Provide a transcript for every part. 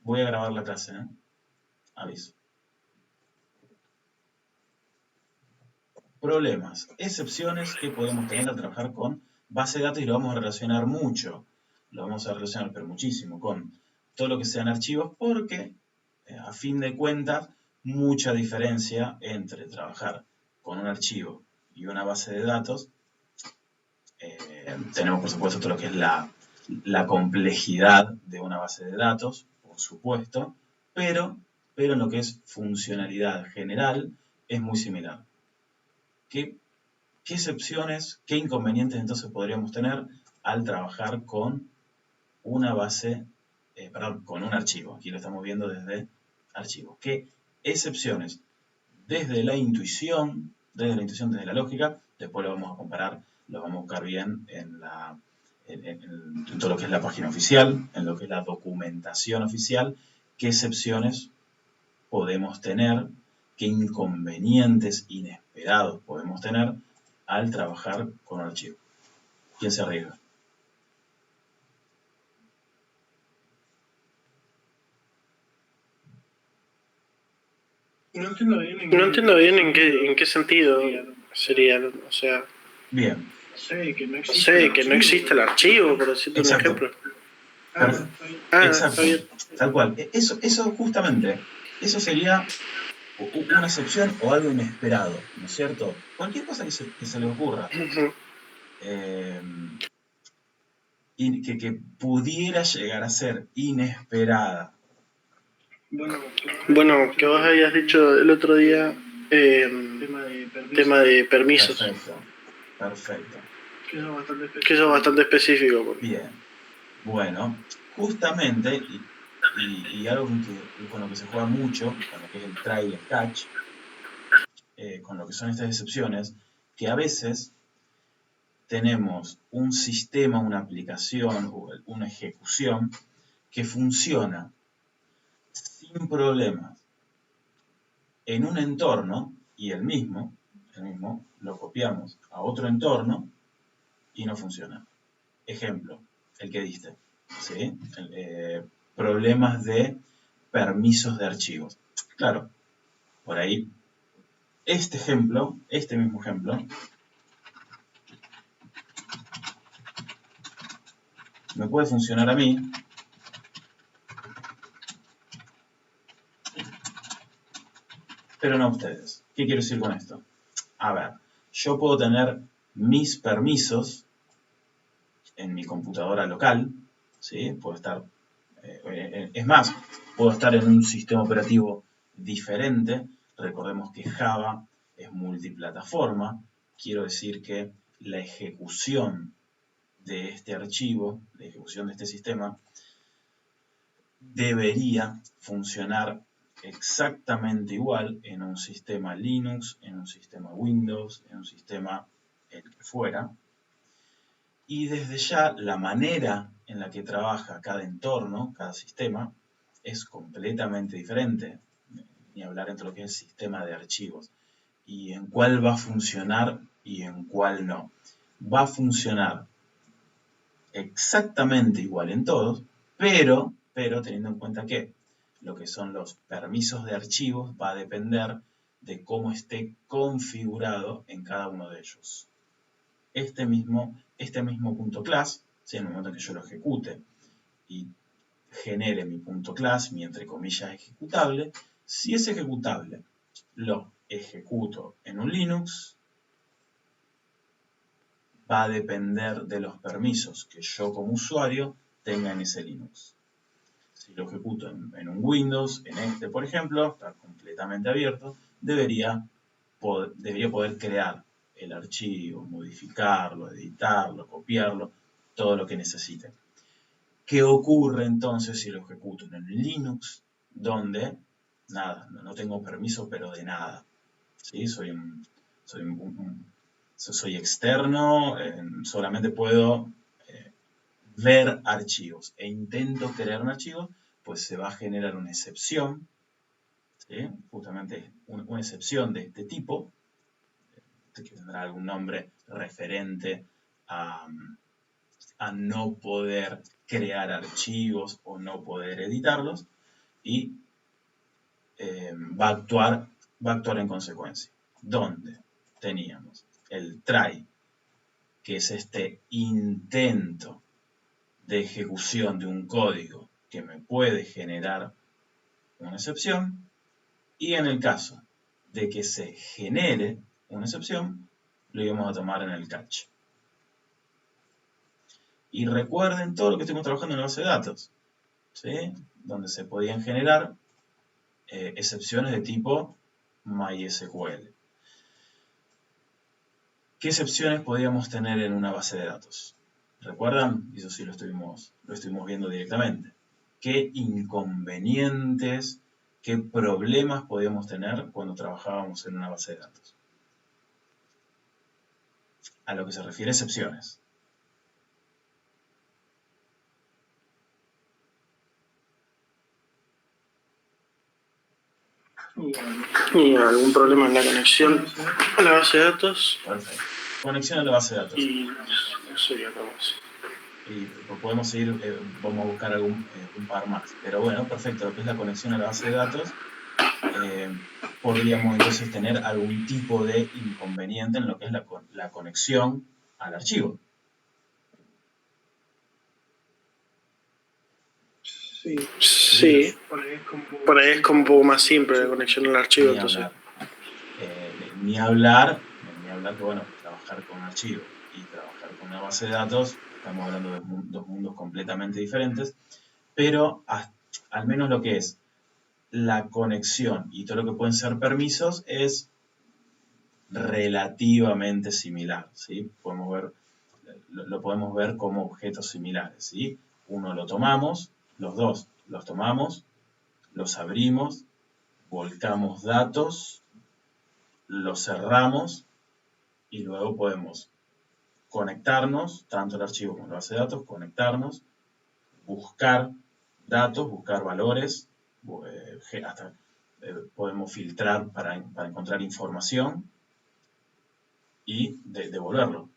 Voy a grabar la clase, ¿eh? Aviso. Problemas, excepciones que podemos tener al trabajar con base de datos y lo vamos a relacionar mucho. Lo vamos a relacionar, pero muchísimo, con todo lo que sean archivos porque, a fin de cuentas, mucha diferencia entre trabajar con un archivo y una base de datos. Tenemos, por supuesto, todo lo que es la complejidad de una base de datos, por supuesto, pero en lo que es funcionalidad general es muy similar. ¿Qué excepciones, qué inconvenientes entonces podríamos tener al trabajar con una base, con un archivo? Aquí lo estamos viendo desde archivo. ¿Qué excepciones? Desde la intuición, desde la lógica, después lo vamos a comparar, lo vamos a buscar bien en todo lo que es la página oficial, en lo que es la documentación oficial, qué excepciones podemos tener, qué inconvenientes inesperados podemos tener al trabajar con un archivo. ¿Quién se arriesga? No entiendo bien en qué sentido sería, o sea... Bien. No sé, que no existe el archivo, por decirte un ejemplo. Exacto. Está bien. Tal cual. Eso justamente, eso sería una excepción o algo inesperado, ¿no es cierto? Cualquier cosa que se les ocurra. Y que pudiera llegar a ser inesperada. Bueno, que vos habías dicho el otro día, tema de permisos. Perfecto. Que eso es bastante específico. Bien. Bueno, justamente, y algo con lo que se juega mucho, con lo que es el try y el catch, con lo que son estas excepciones, que a veces tenemos un sistema, una aplicación o una ejecución que funciona sin problemas en un entorno y el mismo lo copiamos a otro entorno y no funciona. Ejemplo, el que diste, ¿sí? Problemas de permisos de archivos. Claro, por ahí, este mismo ejemplo, me puede funcionar a mí, pero no a ustedes. ¿Qué quiero decir con esto? A ver, yo puedo tener mis permisos en mi computadora local, ¿sí? Puedo estar, es más, puedo estar en un sistema operativo diferente. Recordemos que Java es multiplataforma. Quiero decir que la ejecución de este archivo, la ejecución de este sistema, debería funcionar exactamente igual en un sistema Linux, en un sistema Windows, en un sistema el que fuera. Y desde ya la manera en la que trabaja cada entorno, cada sistema, es completamente diferente. Ni hablar entre lo que es el sistema de archivos. Y en cuál va a funcionar y en cuál no. Va a funcionar exactamente igual en todos, pero teniendo en cuenta que lo que son los permisos de archivos va a depender de cómo esté configurado en cada uno de ellos. Este mismo punto class, ¿sí? En el momento en que yo lo ejecute y genere mi punto class, mi entre comillas ejecutable, si es ejecutable lo ejecuto en un Linux, va a depender de los permisos que yo como usuario tenga en ese Linux. Si lo ejecuto en un Windows, en este por ejemplo, está completamente abierto, debería poder crear el archivo, modificarlo, editarlo, copiarlo, todo lo que necesite. ¿Qué ocurre entonces si lo ejecuto en el Linux, donde nada, no tengo permiso pero de nada? ¿Sí? Soy externo, solamente puedo ver archivos e intento crear un archivo, pues se va a generar una excepción, ¿sí? Justamente una excepción de este tipo, que tendrá algún nombre referente a no poder crear archivos o no poder editarlos, y va a actuar en consecuencia. Donde teníamos el try, que es este intento de ejecución de un código que me puede generar una excepción, y en el caso de que se genere una excepción, lo íbamos a tomar en el catch. Y recuerden todo lo que estuvimos trabajando en la base de datos, ¿sí? Donde se podían generar excepciones de tipo MySQL. ¿Qué excepciones podíamos tener en una base de datos? ¿Recuerdan? Eso sí lo estuvimos viendo directamente. ¿Qué inconvenientes, qué problemas podíamos tener cuando trabajábamos en una base de datos? A lo que se refiere a excepciones. Y algún problema en la conexión a la base de datos. Perfecto. Conexión a la base de datos. Y eso ya acabamos. Y podemos seguir, vamos a buscar un par más. Pero bueno, perfecto, lo que es la conexión a la base de datos, podríamos entonces tener algún tipo de inconveniente en lo que es la conexión al archivo. Sí, por ahí es como un poco más simple la conexión al archivo, Ni entonces. hablar. Ni hablar que, bueno, trabajar con archivos y trabajar con una base de datos, estamos hablando de dos mundos completamente diferentes, pero al menos lo que es la conexión y todo lo que pueden ser permisos es relativamente similar, ¿sí? Lo podemos ver como objetos similares, ¿sí? Uno lo tomamos, los dos los tomamos, los abrimos, volcamos datos, los cerramos y luego podemos conectarnos, tanto el archivo como la base de datos, conectarnos, buscar datos, buscar valores, hasta podemos filtrar para encontrar información y devolverlo.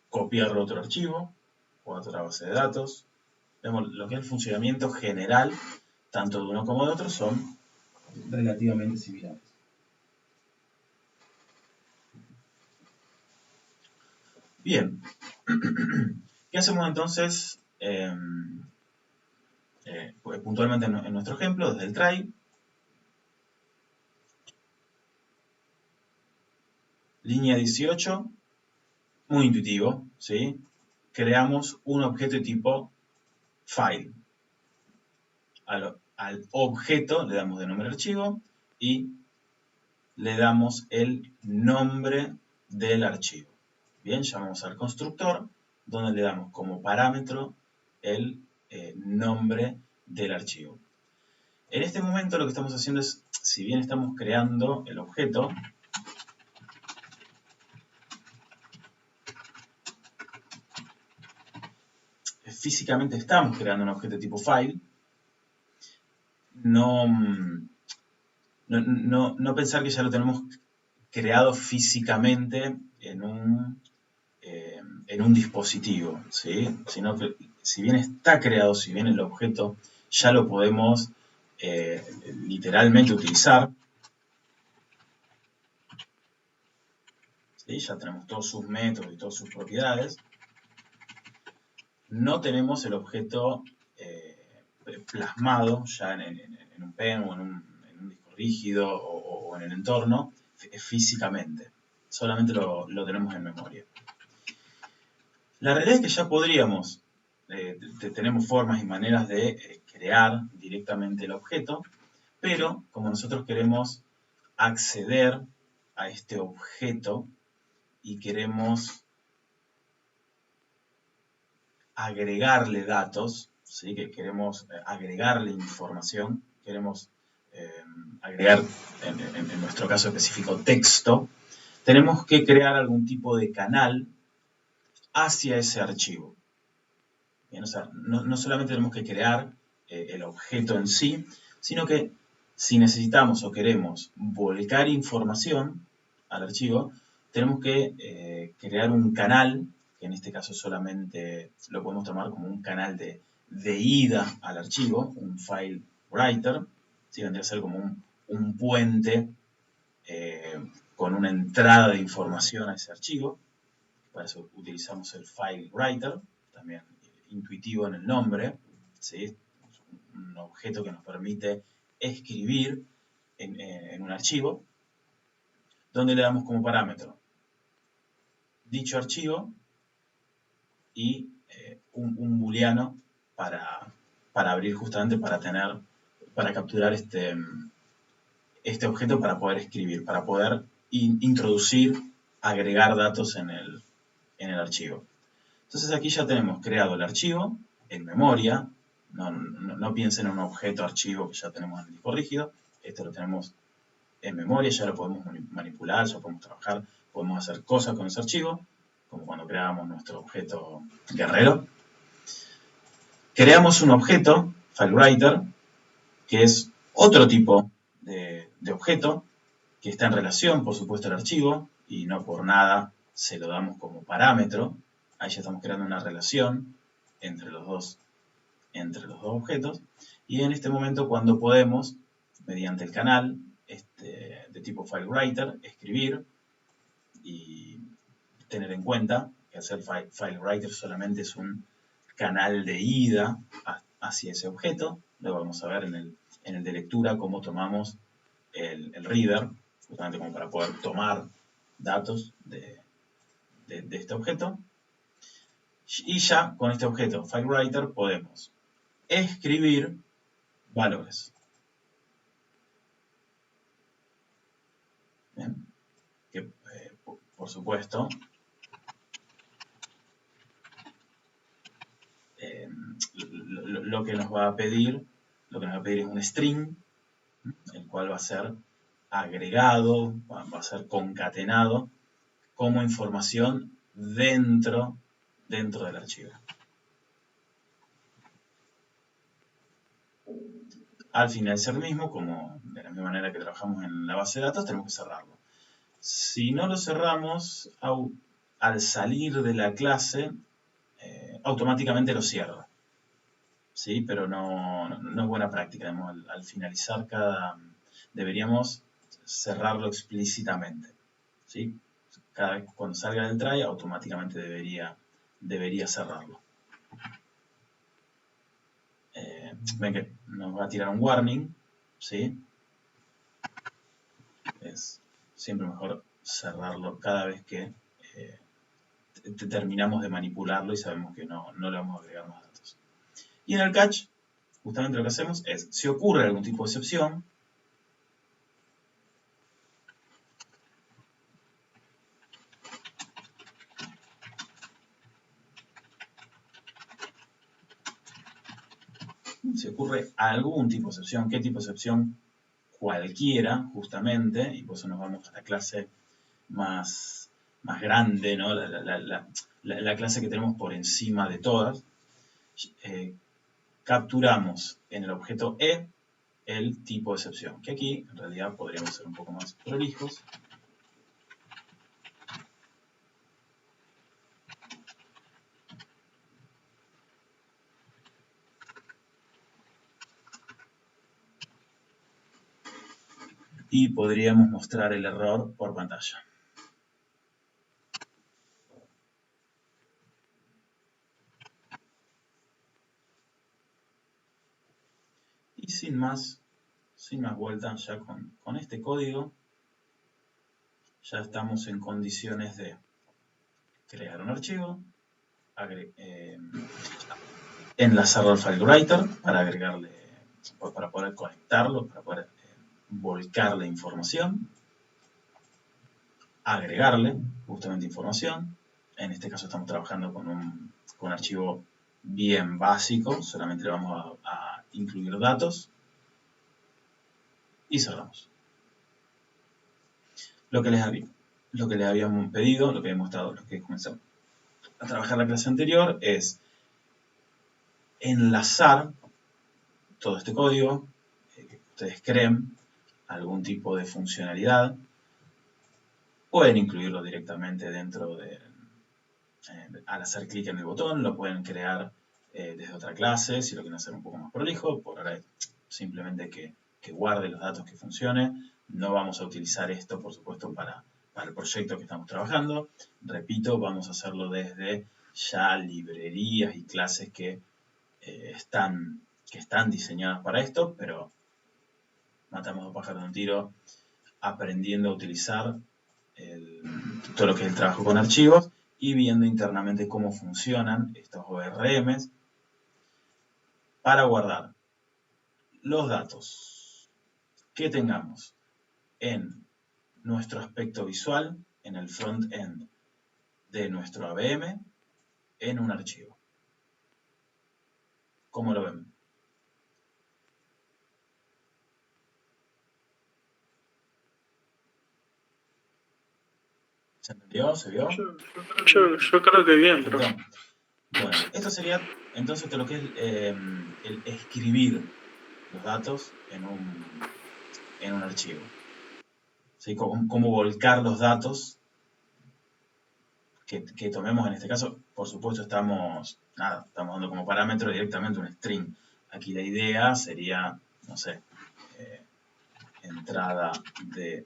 Copiarlo a otro archivo o a otra base de datos. Vemos lo que es el funcionamiento general, tanto de uno como de otro, son relativamente similares. Bien, ¿qué hacemos entonces pues, puntualmente en nuestro ejemplo, desde el try? Línea 18, muy intuitivo, ¿sí? Creamos un objeto de tipo file. Al objeto le damos de nombre archivo y le damos el nombre del archivo. Bien, llamamos al constructor, donde le damos como parámetro el nombre del archivo. En este momento lo que estamos haciendo es, si bien estamos creando el objeto, físicamente estamos creando un objeto tipo file, no pensar que ya lo tenemos creado físicamente en un dispositivo, ¿sí? Sino que si bien está creado, si bien el objeto ya lo podemos literalmente utilizar, ¿sí? Ya tenemos todos sus métodos y todas sus propiedades, no tenemos el objeto plasmado ya en un pen o en un disco rígido o en el entorno físicamente, solamente lo tenemos en memoria. La realidad es que ya podríamos, tenemos formas y maneras de crear directamente el objeto, pero como nosotros queremos acceder a este objeto y queremos agregarle datos, ¿sí? Que queremos agregarle información, queremos agregar, en nuestro caso específico, texto, tenemos que crear algún tipo de canal hacia ese archivo. Bien, o sea, no solamente tenemos que crear el objeto en sí, sino que si necesitamos o queremos volcar información al archivo, tenemos que crear un canal, que en este caso solamente lo podemos tomar como un canal de ida al archivo, un file FileWriter, ¿sí? Vendría a ser como un puente con una entrada de información a ese archivo. Para eso utilizamos el FileWriter, también intuitivo en el nombre, ¿sí? Un objeto que nos permite escribir en un archivo, donde le damos como parámetro dicho archivo y un booleano para abrir, justamente para capturar este objeto, para poder escribir, para poder introducir, agregar datos en el archivo. Entonces aquí ya tenemos creado el archivo en memoria. No piensen en un objeto archivo que ya tenemos en el disco rígido. Esto lo tenemos en memoria, ya lo podemos manipular, ya podemos trabajar, podemos hacer cosas con ese archivo, como cuando creábamos nuestro objeto guerrero. Creamos un objeto, FileWriter, que es otro tipo de objeto, que está en relación, por supuesto, al archivo, y no por nada se lo damos como parámetro. Ahí ya estamos creando una relación entre los dos objetos. Y en este momento, cuando podemos, mediante el canal de tipo FileWriter, escribir y tener en cuenta que hacer FileWriter solamente es un canal de ida hacia ese objeto. Luego vamos a ver en el de lectura cómo tomamos el reader, justamente como para poder tomar datos de este objeto. Y ya con este objeto FileWriter podemos escribir valores. Bien. Que, por supuesto, lo que nos va a pedir es un string, el cual va a ser agregado, va a ser concatenado como información dentro del archivo. Al finalizar el mismo, como de la misma manera que trabajamos en la base de datos, tenemos que cerrarlo. Si no lo cerramos, al salir de la clase, automáticamente lo cierra. ¿Sí? Pero no es buena práctica. Al finalizar deberíamos cerrarlo explícitamente. ¿Sí? Cada vez cuando salga del try, automáticamente debería cerrarlo. Ven que nos va a tirar un warning, ¿sí? Es siempre mejor cerrarlo cada vez que terminamos de manipularlo y sabemos que no le vamos a agregar más datos. Y en el catch, justamente lo que hacemos es, si ocurre algún tipo de excepción, ¿qué tipo de excepción? Cualquiera, justamente, y por eso nos vamos a la clase más grande, ¿no? La clase que tenemos por encima de todas. Capturamos en el objeto E el tipo de excepción, que aquí en realidad podríamos ser un poco más prolijos. Y podríamos mostrar el error por pantalla. Y sin más vueltas, ya con este código, ya estamos en condiciones de crear un archivo, enlazarlo al FileWriter para poder conectarlo, para poder volcarle información, agregarle justamente información. En este caso estamos trabajando con un archivo bien básico, solamente le vamos a incluir datos y cerramos. Lo que les habíamos pedido, lo que he mostrado, lo que comenzamos a trabajar la clase anterior, es enlazar todo este código que ustedes creen algún tipo de funcionalidad. Pueden incluirlo directamente dentro al hacer clic en el botón, lo pueden crear desde otra clase, si lo quieren hacer un poco más prolijo. Por ahora simplemente que guarde los datos, que funcione. No vamos a utilizar esto, por supuesto, para el proyecto que estamos trabajando. Repito, vamos a hacerlo desde ya librerías y clases que están diseñadas para esto, pero matamos dos pájaros de un tiro aprendiendo a utilizar todo lo que es el trabajo con archivos y viendo internamente cómo funcionan estos ORMs para guardar los datos que tengamos en nuestro aspecto visual, en el front-end de nuestro AVM, en un archivo. ¿Cómo lo ven? ¿Se entendió? ¿Se vio? Yo creo que bien, Perfecto. profe. Bueno, esto sería entonces todo lo que es el escribir los datos en un archivo. ¿Sí? Cómo volcar los datos que tomemos en este caso. Por supuesto estamos dando como parámetro directamente un string. Aquí la idea sería, no sé, entrada de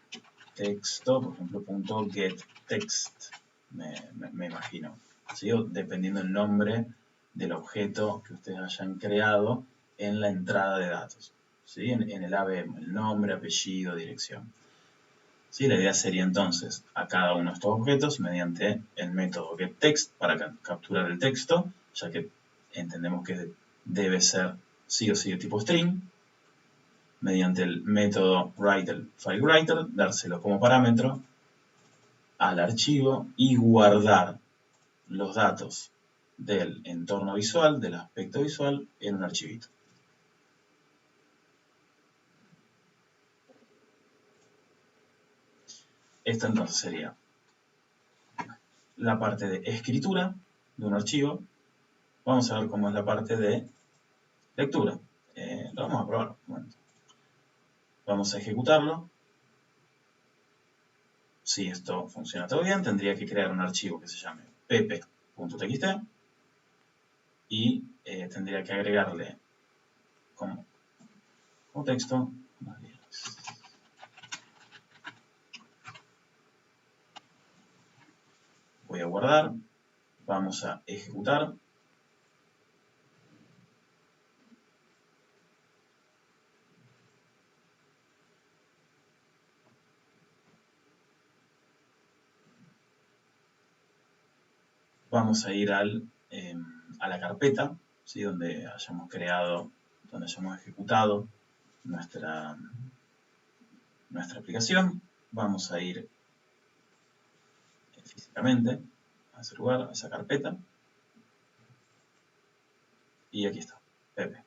texto, por ejemplo, .getText, me imagino. ¿Sí? O dependiendo el nombre del objeto que ustedes hayan creado en la entrada de datos. ¿Sí? En el AVM, el nombre, apellido, dirección. ¿Sí? La idea sería entonces a cada uno de estos objetos mediante el método getText para capturar el texto, ya que entendemos que debe ser sí o sí de tipo string, mediante el método writer, dárselo como parámetro al archivo y guardar los datos del entorno visual, del aspecto visual, en un archivito. Esto entonces sería la parte de escritura de un archivo. Vamos a ver cómo es la parte de lectura. Lo vamos a probar. Bueno, vamos a ejecutarlo. Si esto funciona todo bien, tendría que crear un archivo que se llame pp.txt y tendría que agregarle como texto. Voy a guardar. Vamos a ejecutar. Vamos a ir a la carpeta, ¿sí? Donde hayamos creado, donde hayamos ejecutado nuestra aplicación. Vamos a ir físicamente a ese lugar, a esa carpeta. Y aquí está, Pepe.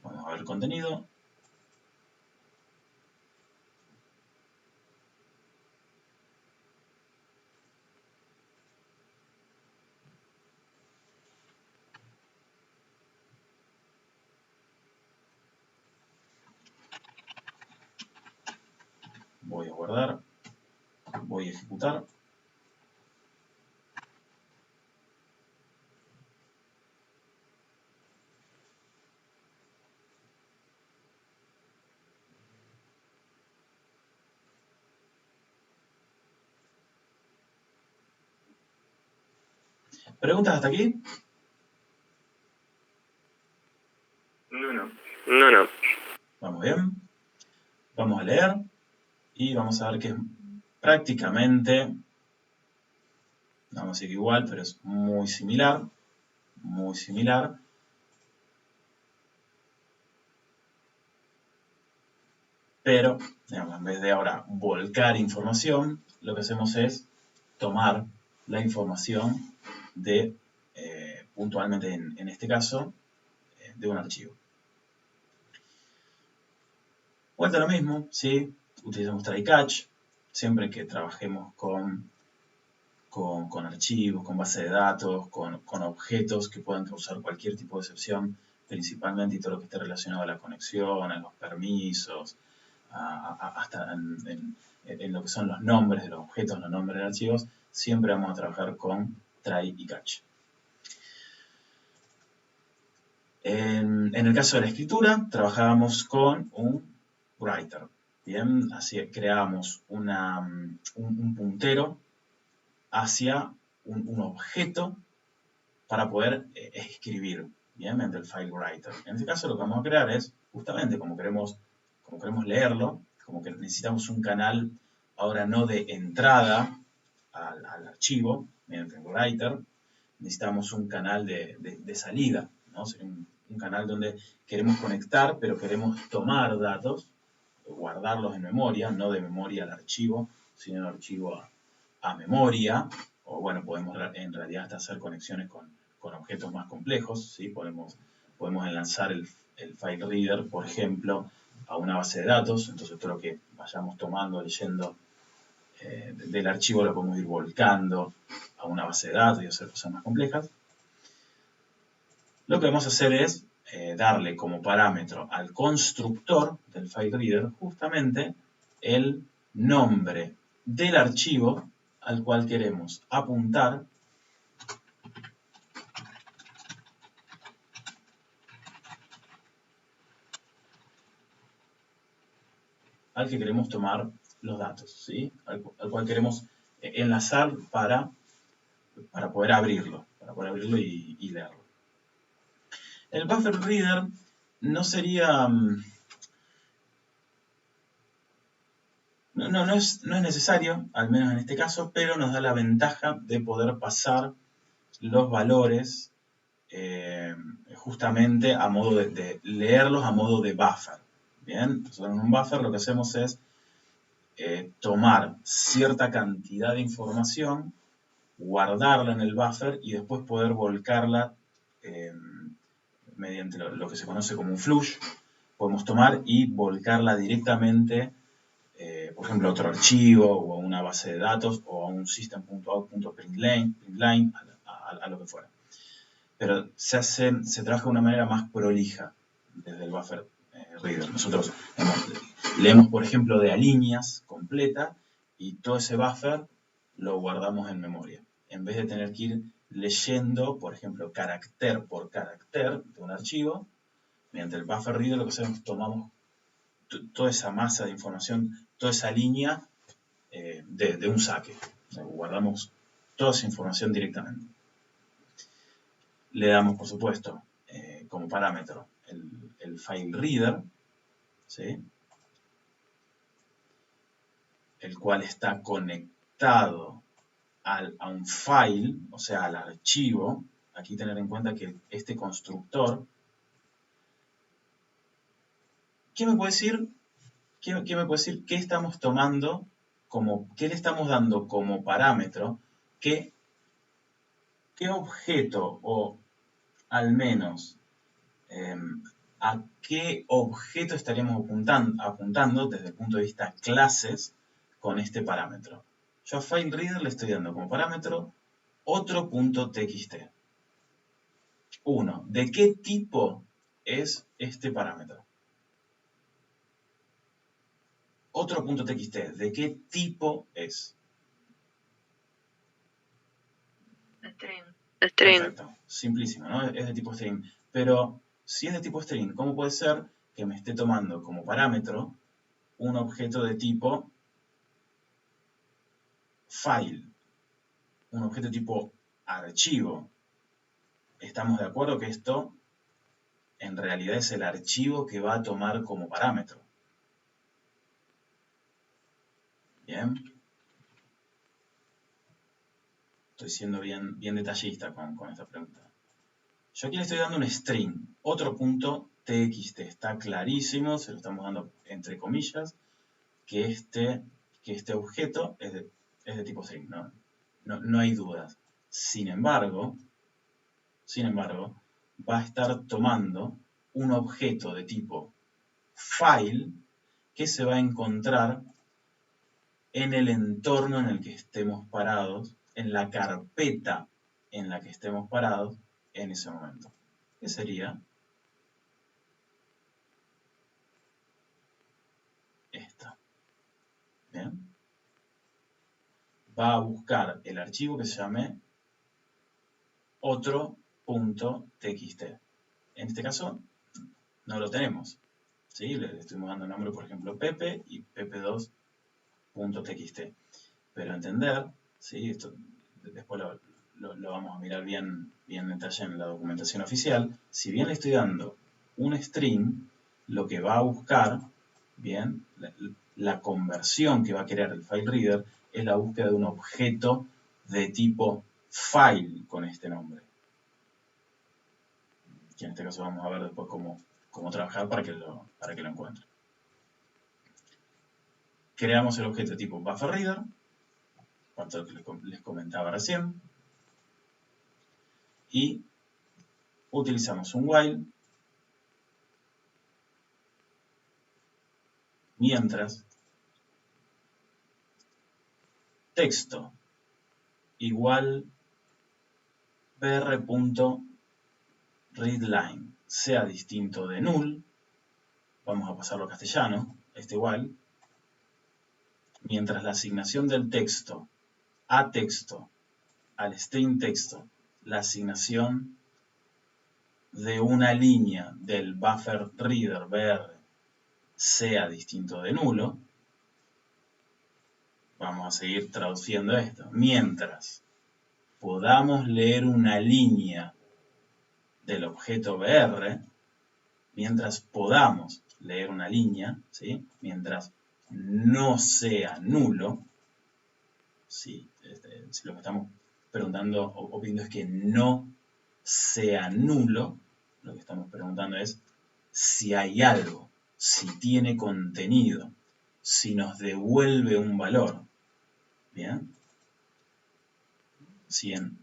Vamos a ver el contenido. Voy a guardar. Voy a ejecutar. ¿Preguntas hasta aquí? No. Vamos bien. Vamos a leer. Y vamos a ver que es prácticamente, no vamos a decir que igual, pero es muy similar. Muy similar. Pero, digamos, en vez de ahora volcar información, lo que hacemos es tomar la información de, puntualmente en este caso, de un archivo. Vuelta a lo mismo, ¿sí? Utilizamos try catch, siempre que trabajemos con archivos, con base de datos, con objetos que puedan causar cualquier tipo de excepción, principalmente y todo lo que esté relacionado a la conexión, a los permisos, hasta en lo que son los nombres de los objetos, los nombres de archivos, siempre vamos a trabajar con try y catch. En el caso de la escritura, trabajábamos con un writer. Bien, así creábamos un puntero hacia un objeto para poder escribir, bien, mediante el file writer. En este caso lo que vamos a crear es, justamente como queremos leerlo, como que necesitamos un canal, ahora no de entrada al archivo, mediante el writer, necesitamos un canal de salida, ¿no? Un canal donde queremos conectar, pero queremos tomar datos, guardarlos en memoria, no de memoria al archivo, sino del archivo a memoria, o bueno, podemos en realidad hasta hacer conexiones con objetos más complejos, ¿sí? Podemos enlazar el file reader, por ejemplo, a una base de datos, entonces todo lo que vayamos tomando, leyendo del archivo lo podemos ir volcando a una base de datos y hacer cosas más complejas. Lo que vamos a hacer es darle como parámetro al constructor del file reader justamente el nombre del archivo al cual queremos apuntar al que queremos tomar los datos, ¿sí? Al cual queremos enlazar para poder abrirlo, y leerlo. El buffer reader no sería... No es necesario, al menos en este caso, pero nos da la ventaja de poder pasar los valores justamente a modo de leerlos a modo de buffer. Bien, nosotros en un buffer lo que hacemos es tomar cierta cantidad de información, guardarla en el buffer y después poder volcarla mediante lo que se conoce como un flush. Podemos tomar y volcarla directamente, por ejemplo, a otro archivo o a una base de datos o a un system.out.println, a lo que fuera. Pero se trabaja de una manera más prolija desde el buffer reader. Nosotros leemos, por ejemplo, de a líneas completa y todo ese buffer lo guardamos en memoria. En vez de tener que ir leyendo, por ejemplo, carácter por carácter de un archivo, mediante el buffer reader lo que hacemos es tomamos toda esa masa de información, toda esa línea de un saque. O sea, guardamos toda esa información directamente. Le damos, por supuesto, como parámetro el file reader, ¿sí? El cual está conectado a un file, o sea, al archivo. Aquí tener en cuenta que este constructor, ¿qué me puede decir? ¿Qué me puede decir? ¿Qué estamos tomando qué le estamos dando como parámetro? ¿Qué objeto o al menos a qué objeto estaríamos apuntando desde el punto de vista clases con este parámetro? Yo a FileReader le estoy dando como parámetro otro punto .txt. Uno, ¿de qué tipo es este parámetro? Otro punto .txt, ¿de qué tipo es? String. Perfecto, simplísimo, ¿no? Es de tipo string. Pero si es de tipo string, ¿cómo puede ser que me esté tomando como parámetro un objeto de tipo file? Un objeto tipo archivo. Estamos de acuerdo que esto en realidad es el archivo que va a tomar como parámetro. Bien. Estoy siendo bien detallista con esta pregunta. Yo aquí le estoy dando un string, otro punto txt. Está clarísimo, se lo estamos dando entre comillas, que este objeto es de tipo string. No hay dudas. Sin embargo, va a estar tomando un objeto de tipo file que se va a encontrar en el entorno en el que estemos parados, en la carpeta en la que estemos parados en ese momento. ¿Qué sería? Esta. ¿Bien? va a buscar el archivo que se llame otro.txt. En este caso no lo tenemos, ¿sí? Le estuvimos dando el nombre, por ejemplo, Pepe y pepe2.txt. Pero entender, ¿sí? Esto después lo vamos a mirar bien en detalle en la documentación oficial. Si bien le estoy dando un string, lo que va a buscar, bien, la conversión que va a querer el file reader es la búsqueda de un objeto de tipo file con este nombre. Que en este caso vamos a ver después cómo trabajar para que lo encuentre. Creamos el objeto de tipo bufferReader, cuanto que les comentaba recién, y utilizamos un while mientras texto igual br.readline sea distinto de null, vamos a pasarlo a castellano, este while, mientras la asignación del texto a texto al string texto, la asignación de una línea del buffer reader br sea distinto de nulo, vamos a seguir traduciendo esto. Mientras podamos leer una línea del objeto br, mientras podamos leer una línea, ¿sí? Mientras no sea nulo, ¿sí? Si lo que estamos preguntando o pidiendo es que no sea nulo, lo que estamos preguntando es si hay algo, si tiene contenido, si nos devuelve un valor. ¿Bien? Si en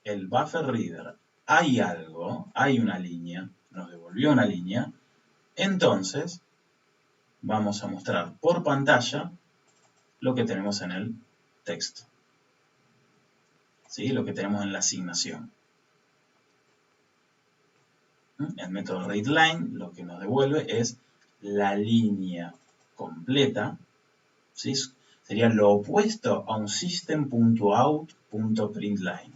el buffer reader hay algo, hay una línea, nos devolvió una línea, entonces vamos a mostrar por pantalla lo que tenemos en el texto. ¿Sí? Lo que tenemos en la asignación. El método readline lo que nos devuelve es la línea completa, ¿sí? Sería lo opuesto a un system.out.println,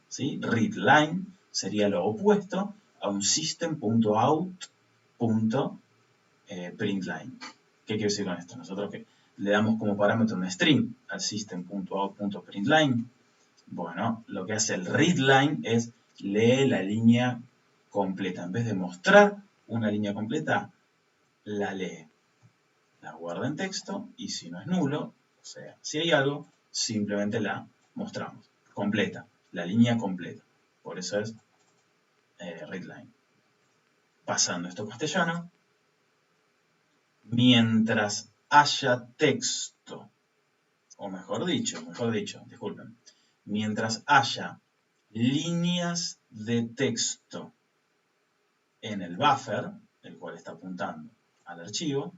¿sí? Readline sería lo opuesto a un system.out.println. ¿Qué quiere decir con esto? Nosotros que le damos como parámetro un string al system.out.println, bueno, lo que hace el readline es lee la línea completa. En vez de mostrar una línea completa, la lee. La guarda en texto y si no es nulo, o sea, si hay algo, simplemente la mostramos. Completa, la línea completa. Por eso es readline. Pasando esto a castellano, mientras haya texto, o mejor dicho, disculpen, mientras haya líneas de texto en el buffer, el cual está apuntando al archivo,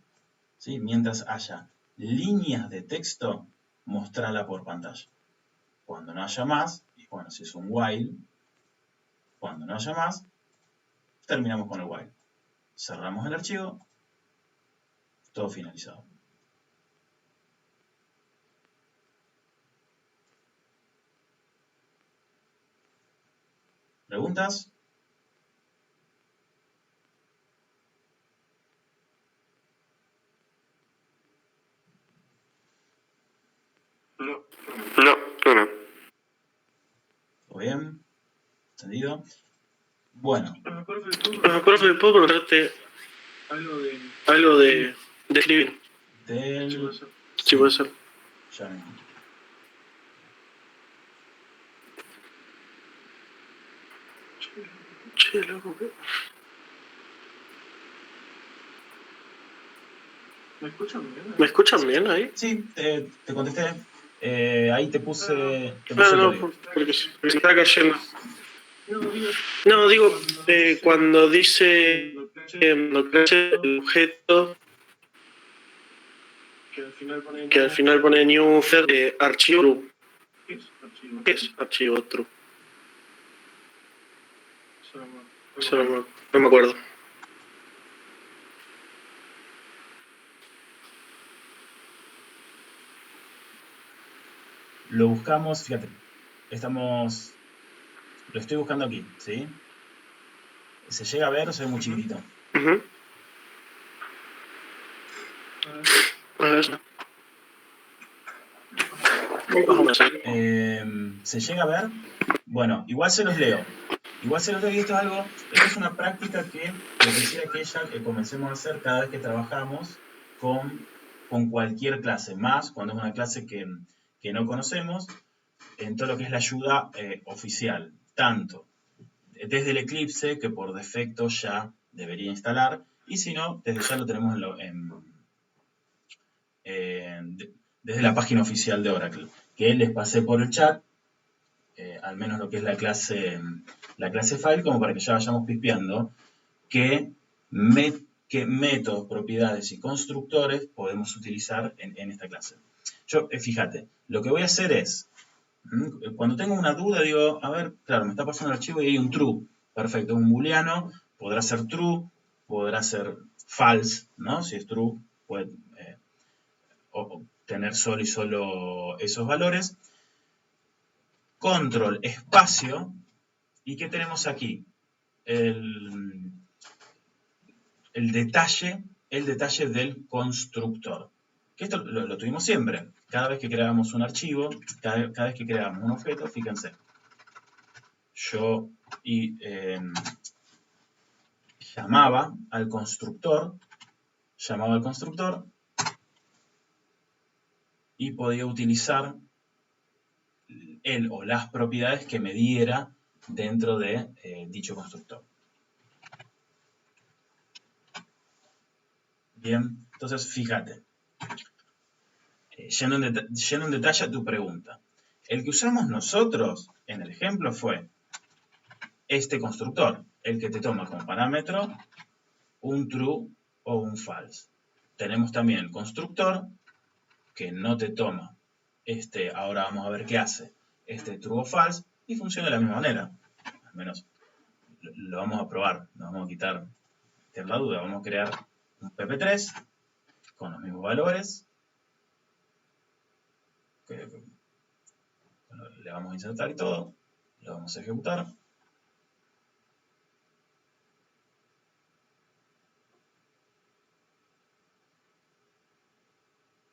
¿sí? Mientras haya líneas de texto, mostrarla por pantalla. Cuando no haya más, y bueno, si es un while, cuando no haya más, terminamos con el while. Cerramos el archivo, todo finalizado. ¿Preguntas? No. ¿Todo bien? ¿Entendido? Bueno. Profe, ¿puedo preguntarte algo de escribir? Sí, puede ser. Ya mismo. Che, loco, ¿qué? ¿Me escuchan bien ahí? Sí, te contesté. Ahí te puse el No, código. porque se está cayendo. No, digo, cuando dice lo que hace el objeto, que al final pone new archivo true. ¿Qué es archivo true? Eso no me acuerdo. Lo buscamos, fíjate, lo estoy buscando aquí, ¿sí? ¿Se llega a ver o se ve muy chiquitito? Ujú. A ver. Vamos a ver. ¿Se llega a ver? Bueno, igual se los leo. Igual se los leo y esto es una práctica que quisiera que ella comencemos a hacer cada vez que trabajamos con cualquier clase, más cuando es una clase que no conocemos, en todo lo que es la ayuda oficial, tanto desde el Eclipse, que por defecto ya debería instalar, y si no, desde ya lo tenemos desde la página oficial de Oracle, que les pasé por el chat, al menos lo que es la clase file, como para que ya vayamos pispeando qué métodos, propiedades y constructores podemos utilizar en esta clase. Yo, fíjate, lo que voy a hacer es, cuando tengo una duda, digo, a ver, claro, me está pasando el archivo y hay un true. Perfecto, un booleano podrá ser true, podrá ser false, ¿no? Si es true, puede tener solo y solo esos valores. Control, espacio, ¿y qué tenemos aquí? El detalle del constructor. Que esto lo tuvimos siempre. Cada vez que creábamos un archivo, cada vez que creábamos un objeto, fíjense, yo llamaba al constructor y podía utilizar él o las propiedades que me diera dentro de dicho constructor. Bien, entonces fíjate, yendo en detalle a tu pregunta. El que usamos nosotros en el ejemplo fue este constructor, el que te toma como parámetro un true o un false. Tenemos también el constructor que no te toma ahora vamos a ver qué hace, true o false, y funciona de la misma manera. Al menos lo vamos a probar, no vamos a quitar la duda. Vamos a crear un pp3 con los mismos valores. Le vamos a insertar y todo. Lo vamos a ejecutar.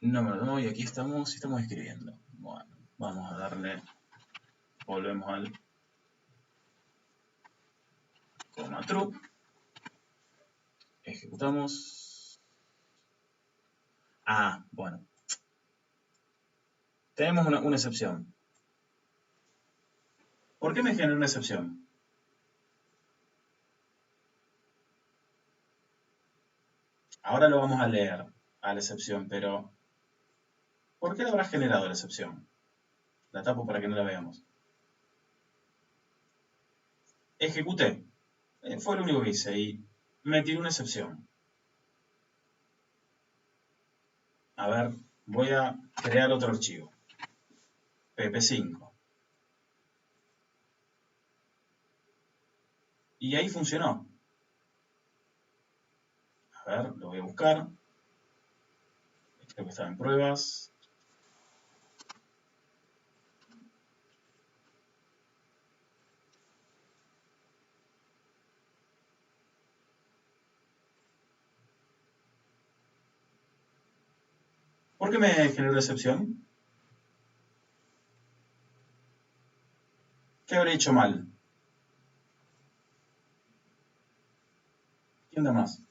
No me lo doy, aquí estamos escribiendo. Bueno, vamos a darle, volvemos al coma true. Ejecutamos. Ah, bueno. Tenemos una excepción. ¿Por qué me genera una excepción? Ahora lo vamos a leer a la excepción, pero ¿por qué le habrá generado la excepción? La tapo para que no la veamos. Ejecuté. Fue lo único que hice y me tiró una excepción. A ver, voy a crear otro archivo. pp5. Y ahí funcionó. A ver, lo voy a buscar. Creo que estaba en pruebas. ¿Por qué me generó la excepción? ¿Qué habré hecho mal? ¿Quién da más?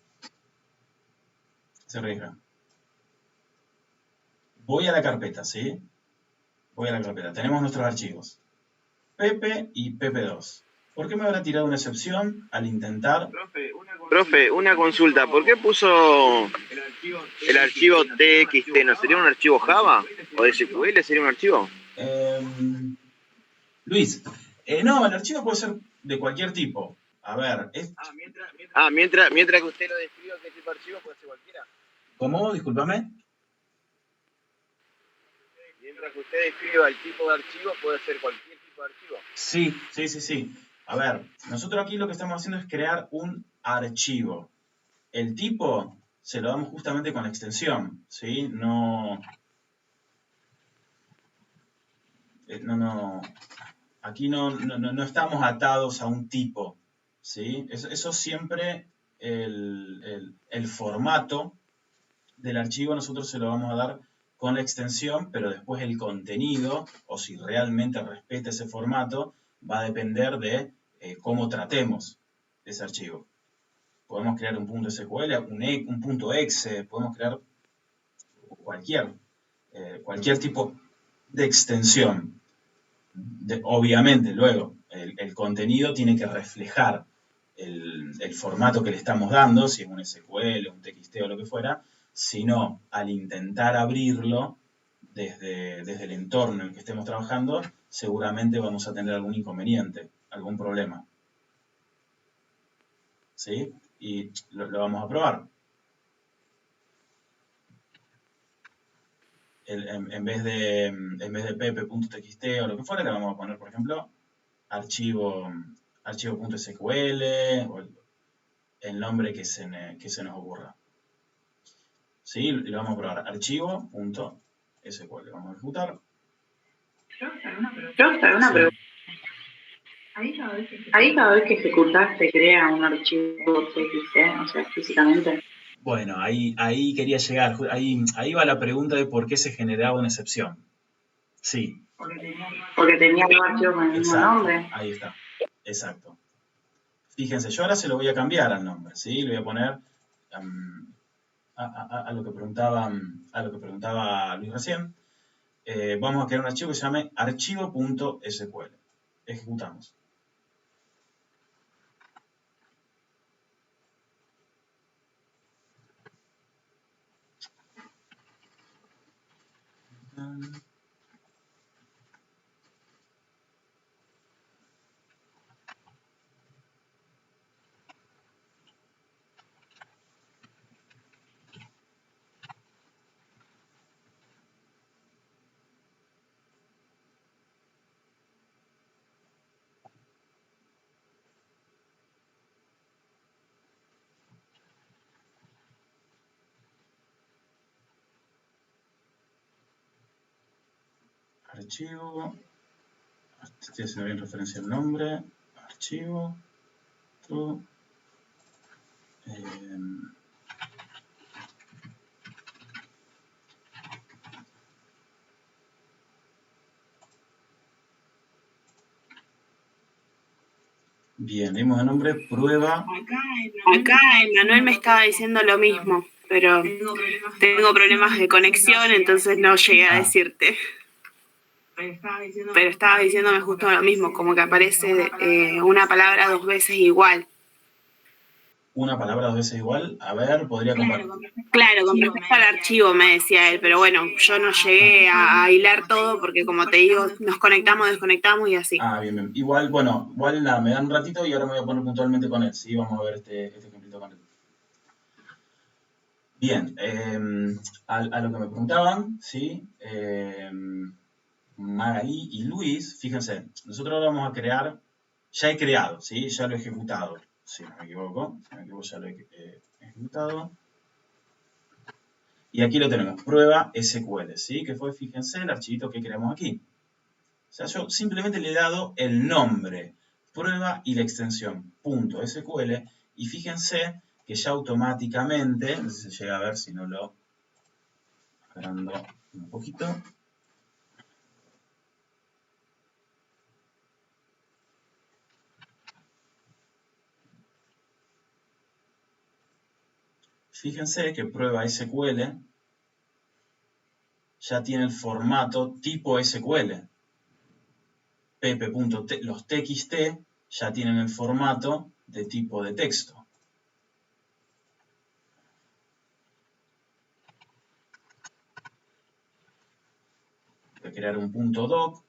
Se arriesga. Voy a la carpeta, ¿sí? Voy a la carpeta. Tenemos nuestros archivos. Pepe y Pepe2. ¿Por qué me habrá tirado una excepción al intentar? Profe, una consulta. ¿Por qué puso el archivo TXT? ¿No sería un archivo Java? ¿O de SQL sería un archivo? Luis, no, el archivo puede ser de cualquier tipo. A ver, mientras que usted lo describa, ¿qué tipo de archivo puede ser cualquiera? ¿Cómo? Discúlpame. Mientras que usted describa el tipo de archivo, puede ser cualquier tipo de archivo. Sí. A ver, nosotros aquí lo que estamos haciendo es crear un archivo. El tipo se lo damos justamente con la extensión, ¿sí? No aquí no estamos atados a un tipo, ¿sí? Eso siempre, el formato del archivo nosotros se lo vamos a dar con la extensión, pero después el contenido, o si realmente respeta ese formato, va a depender de cómo tratemos ese archivo. Podemos crear un punto SQL, un punto exe, podemos crear cualquier tipo de extensión. Obviamente, luego, el contenido tiene que reflejar el formato que le estamos dando, si es un SQL, un TXT o lo que fuera, sino al intentar abrirlo desde el entorno en el que estemos trabajando, seguramente vamos a tener algún inconveniente, algún problema. ¿Sí? Y lo vamos a probar. En vez de pepe.txt o lo que fuera, le vamos a poner, por ejemplo, archivo.sql o el nombre que se nos ocurra. ¿Sí? Le vamos a probar archivo.sql. Vamos a ejecutar. Yo una pregunta. Ahí cada vez que ejecutas te crea un archivo TXT, o sea, físicamente. Bueno, ahí quería llegar. Ahí va la pregunta de por qué se generaba una excepción. Sí. Porque tenía dos archivos con el mismo nombre. Ahí está. Exacto. Fíjense, yo ahora se lo voy a cambiar al nombre, ¿sí? Le voy a poner a lo que preguntaba Luis recién. Vamos a crear un archivo que se llame archivo.sql. Ejecutamos. Archivo. Estoy haciendo bien referencia al nombre. Archivo. Bien, dimos el nombre prueba. Acá Emanuel me estaba diciendo lo mismo, pero tengo problemas de conexión, entonces no llegué a decirte. Pero estaba diciéndome justo lo mismo, como que aparece una palabra dos veces igual. Una palabra dos veces igual. A ver, podría compartir. Claro, con respecto al archivo me decía él, pero bueno, yo no llegué a hilar todo porque como te digo, nos conectamos, desconectamos y así. Bien. Igual nada, me dan un ratito y ahora me voy a poner puntualmente con él, ¿sí? Vamos a ver este ejemplito con él. Bien, a lo que me preguntaban, ¿sí? Magalí y Luis, fíjense, nosotros ahora vamos a crear, ya he creado, ¿sí? Ya lo he ejecutado, si no me equivoco, ya lo he ejecutado. Y aquí lo tenemos, prueba SQL, ¿sí? Que fue, fíjense, el archivito que creamos aquí. O sea, yo simplemente le he dado el nombre, prueba y la extensión, .sql, y fíjense que ya automáticamente, no sé si se llega a ver si no lo agrando un poquito. Fíjense que prueba SQL ya tiene el formato tipo SQL. Los TXT ya tienen el formato de tipo de texto. Voy a crear un .doc.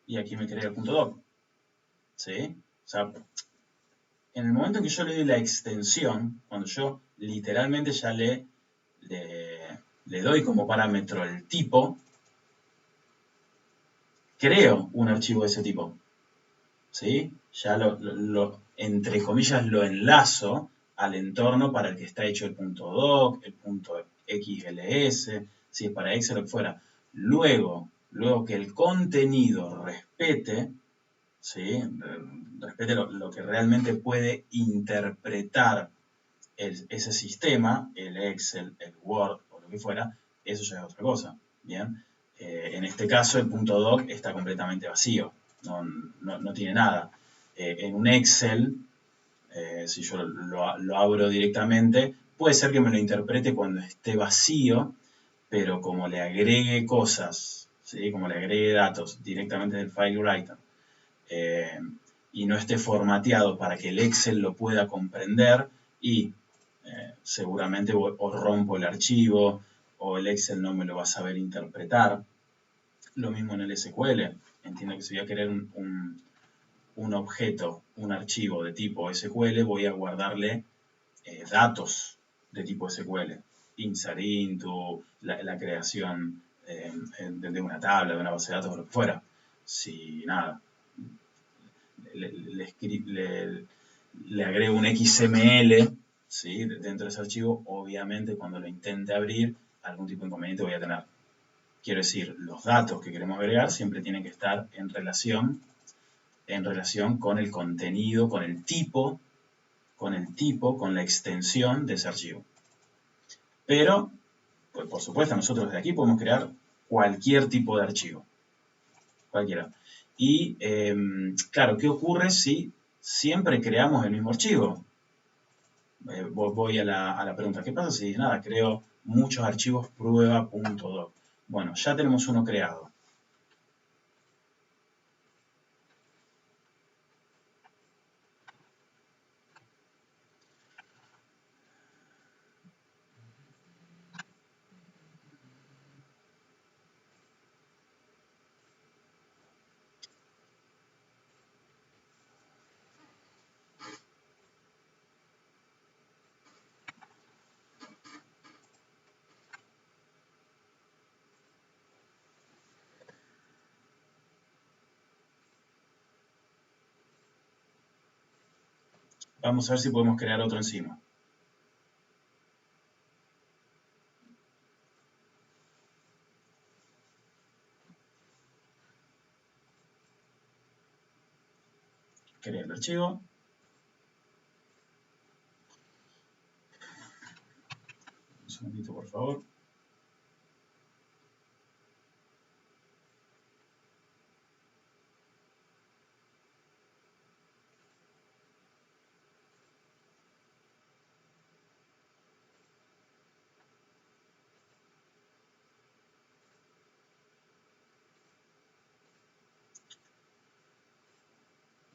Y aquí me crea el .doc. ¿Sí? O sea, en el momento en que yo le doy la extensión, cuando yo literalmente ya le doy como parámetro el tipo, creo un archivo de ese tipo. ¿Sí? Ya entre comillas, lo enlazo al entorno para el que está hecho el punto doc, el punto XLS, si es para Excel o lo que fuera. Luego que el contenido respete, ¿sí? Respete lo que realmente puede interpretar ese sistema, el Excel, el Word o lo que fuera, eso ya es otra cosa, ¿bien? En este caso el punto doc está completamente vacío, no tiene nada. En un Excel, si yo lo abro directamente, puede ser que me lo interprete cuando esté vacío, pero como le agregue cosas, ¿sí? Como le agregue datos directamente del FileWriter, y no esté formateado para que el Excel lo pueda comprender, y seguramente o rompo el archivo o el Excel no me lo va a saber interpretar. Lo mismo en el SQL. Entiendo que si voy a querer un objeto, un archivo de tipo SQL, voy a guardarle datos de tipo SQL. Insert into, la creación de una tabla, de una base de datos, o lo que fuera. Si nada, le agrego un XML, ¿sí? Dentro de ese archivo, obviamente cuando lo intente abrir, algún tipo de inconveniente voy a tener. Quiero decir, los datos que queremos agregar siempre tienen que estar en relación con el contenido, con el tipo, con la extensión de ese archivo. Pero, pues, por supuesto, nosotros desde aquí podemos crear cualquier tipo de archivo. Cualquiera. Y, claro, ¿qué ocurre si siempre creamos el mismo archivo? Voy a la pregunta, ¿qué pasa si nada, creo muchos archivos prueba.doc? Bueno, ya tenemos uno creado. Vamos a ver si podemos crear otro encima. Crear el archivo. Un segundito, por favor.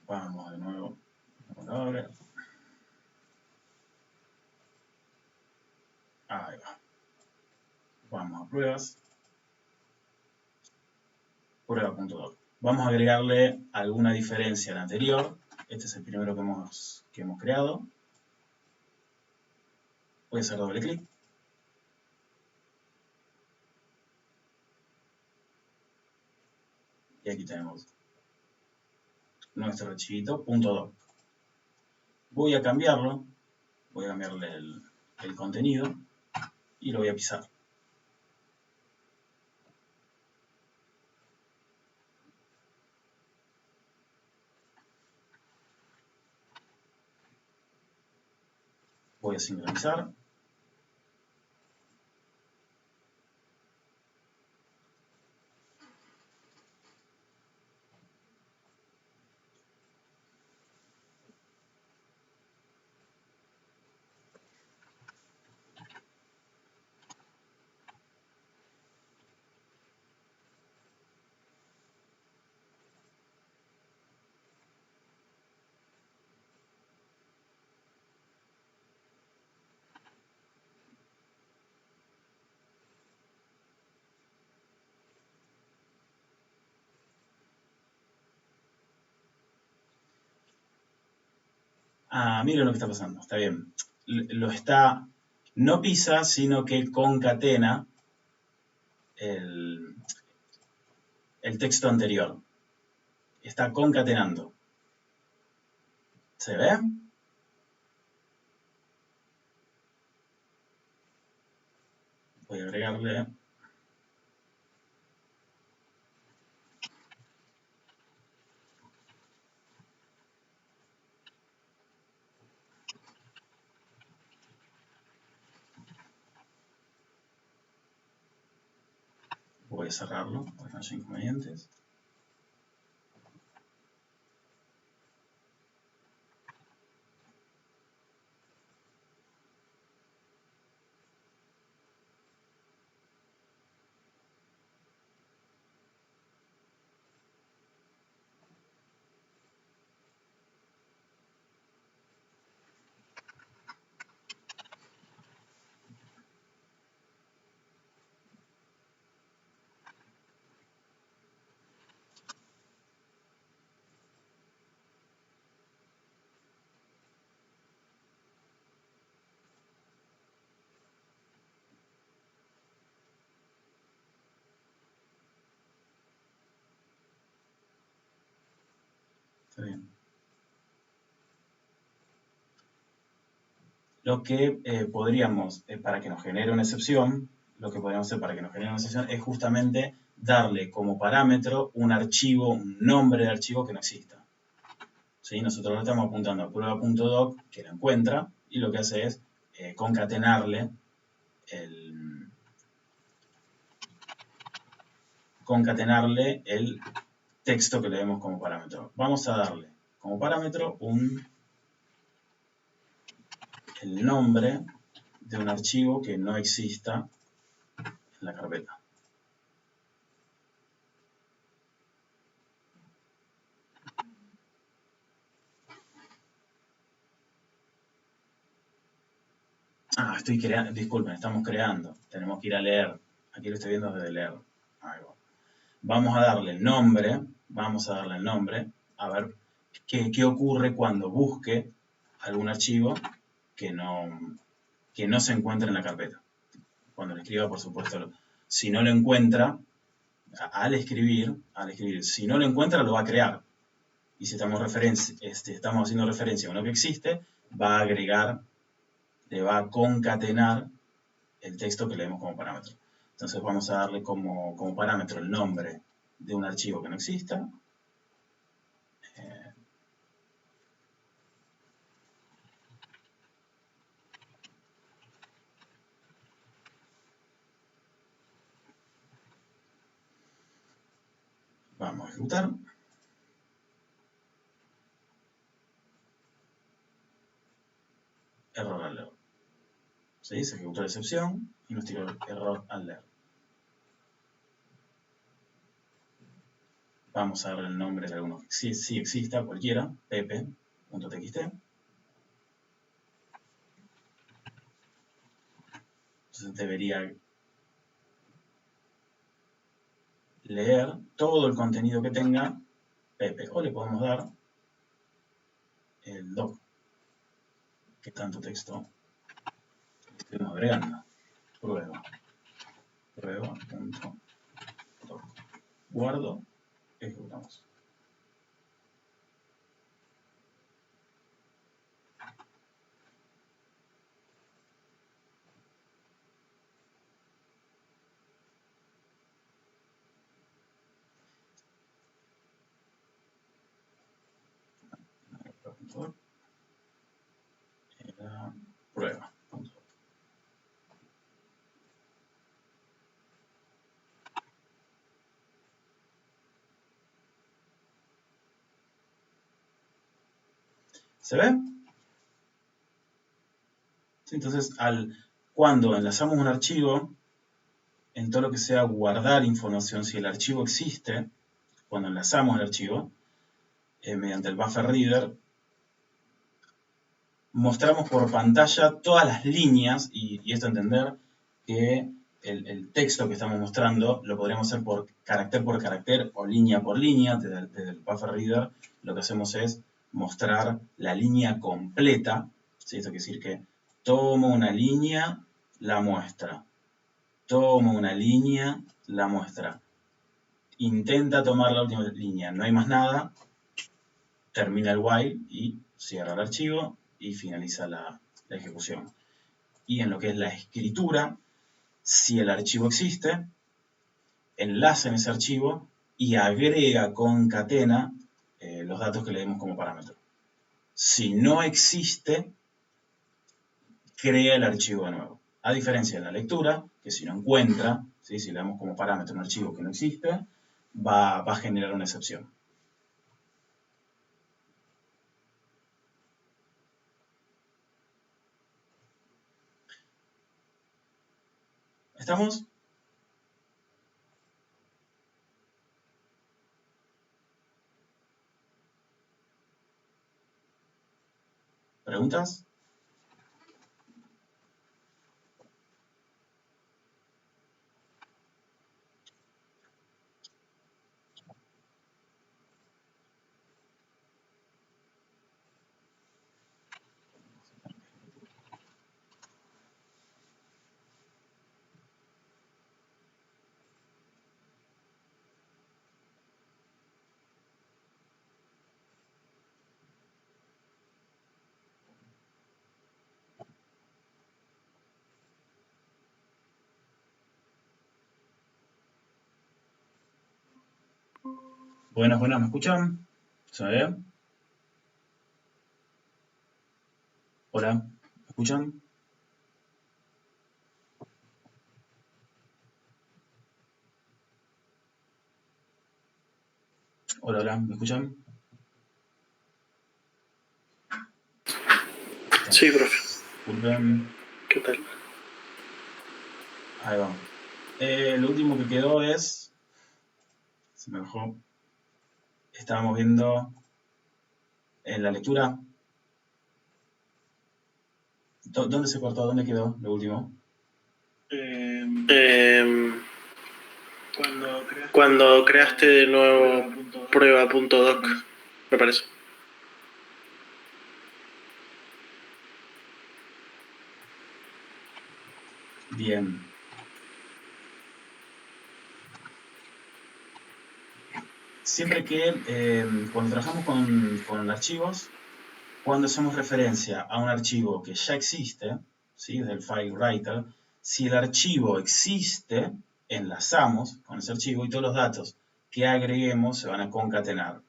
Vamos de nuevo. Ahora. Ahí va. Vamos a pruebas. Prueba.doc. Vamos a agregarle alguna diferencia al anterior. Este es el primero que hemos creado. Voy a hacer doble clic. Y aquí tenemos nuestro archivito .doc. Voy a cambiarlo. Voy a cambiarle el contenido y lo voy a pisar. Voy a sincronizar. Ah, miren lo que está pasando. Está bien. No pisa, sino que concatena el texto anterior. Está concatenando. ¿Se ve? Voy a agregarle. Voy a cerrarlo para que no haya inconvenientes. Está bien. Lo que podríamos, para que nos genere una excepción, lo que podríamos hacer para que nos genere una excepción es justamente darle como parámetro un archivo, un nombre de archivo que no exista. ¿Sí? Nosotros lo estamos apuntando a prueba.doc, que lo encuentra, y lo que hace es concatenarle el texto que le demos como parámetro. Vamos a darle como parámetro el nombre de un archivo que no exista en la carpeta. Estoy creando, disculpen, estamos creando. Tenemos que ir a leer. Aquí lo estoy viendo desde leer. Ahí va. Vamos a darle el nombre. A ver qué ocurre cuando busque algún archivo que no se encuentra en la carpeta. Cuando lo escriba, por supuesto, si no lo encuentra, al escribir, si no lo encuentra, lo va a crear. Y si estamos haciendo referencia a uno que existe, va a agregar, le va a concatenar el texto que le demos como parámetro. Entonces vamos a darle como parámetro el nombre de un archivo que no exista. Vamos a ejecutar. Error al leer. ¿Sí? Se ejecutó la excepción y nos tiró error al leer. Vamos a darle el nombre de alguno que sí exista, cualquiera, pepe.txt. Entonces debería leer todo el contenido que tenga Pepe. O le podemos dar el doc, que tanto texto estuvimos agregando. Prueba.doc. Guardo, ejecutamos. Era prueba. ¿Se ve? Sí, entonces, cuando enlazamos un archivo, en todo lo que sea guardar información, si el archivo existe, cuando enlazamos el archivo, mediante el buffer reader, mostramos por pantalla todas las líneas, y esto entender que el texto que estamos mostrando lo podríamos hacer por carácter o línea por línea. Desde el buffer reader lo que hacemos es mostrar la línea completa. ¿Sí? Esto quiere decir que tomo una línea, la muestra. Tomo una línea, la muestra. Intenta tomar la última línea, no hay más nada, termina el while y cierra el archivo y finaliza la ejecución. Y en lo que es la escritura, si el archivo existe, enlaza en ese archivo y agrega, concatena los datos que le demos como parámetro. Si no existe, crea el archivo de nuevo. A diferencia de la lectura, que si no encuentra, ¿sí? Si le damos como parámetro un archivo que no existe, va a generar una excepción. ¿Estamos? ¿Preguntas? Buenas, buenas, ¿me escuchan? ¿Se me ve? Hola, ¿me escuchan? Hola, hola, ¿me escuchan? Sí, profe. Disculpen. ¿Qué tal? Ahí va. Lo último que quedó es... Se me dejó. Estábamos viendo en la lectura. ¿Dónde se cortó? ¿Dónde quedó lo último? Cuando creaste de nuevo prueba.doc, me parece. Bien. Siempre que cuando trabajamos con archivos, cuando hacemos referencia a un archivo que ya existe, ¿sí? Del file writer, si el archivo existe, enlazamos con ese archivo y todos los datos que agreguemos se van a concatenar.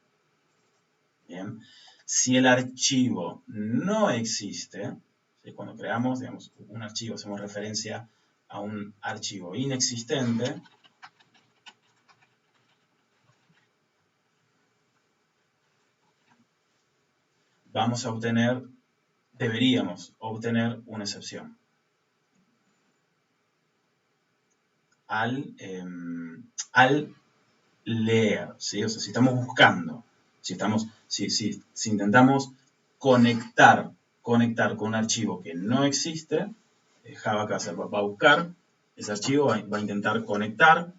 Bien. Si el archivo no existe, ¿sí? Cuando creamos, digamos, un archivo, hacemos referencia a un archivo inexistente, vamos a obtener, deberíamos obtener una excepción. Al leer, ¿sí? O sea, si estamos buscando, si intentamos conectar con un archivo que no existe, Java va a buscar ese archivo, va a intentar conectar,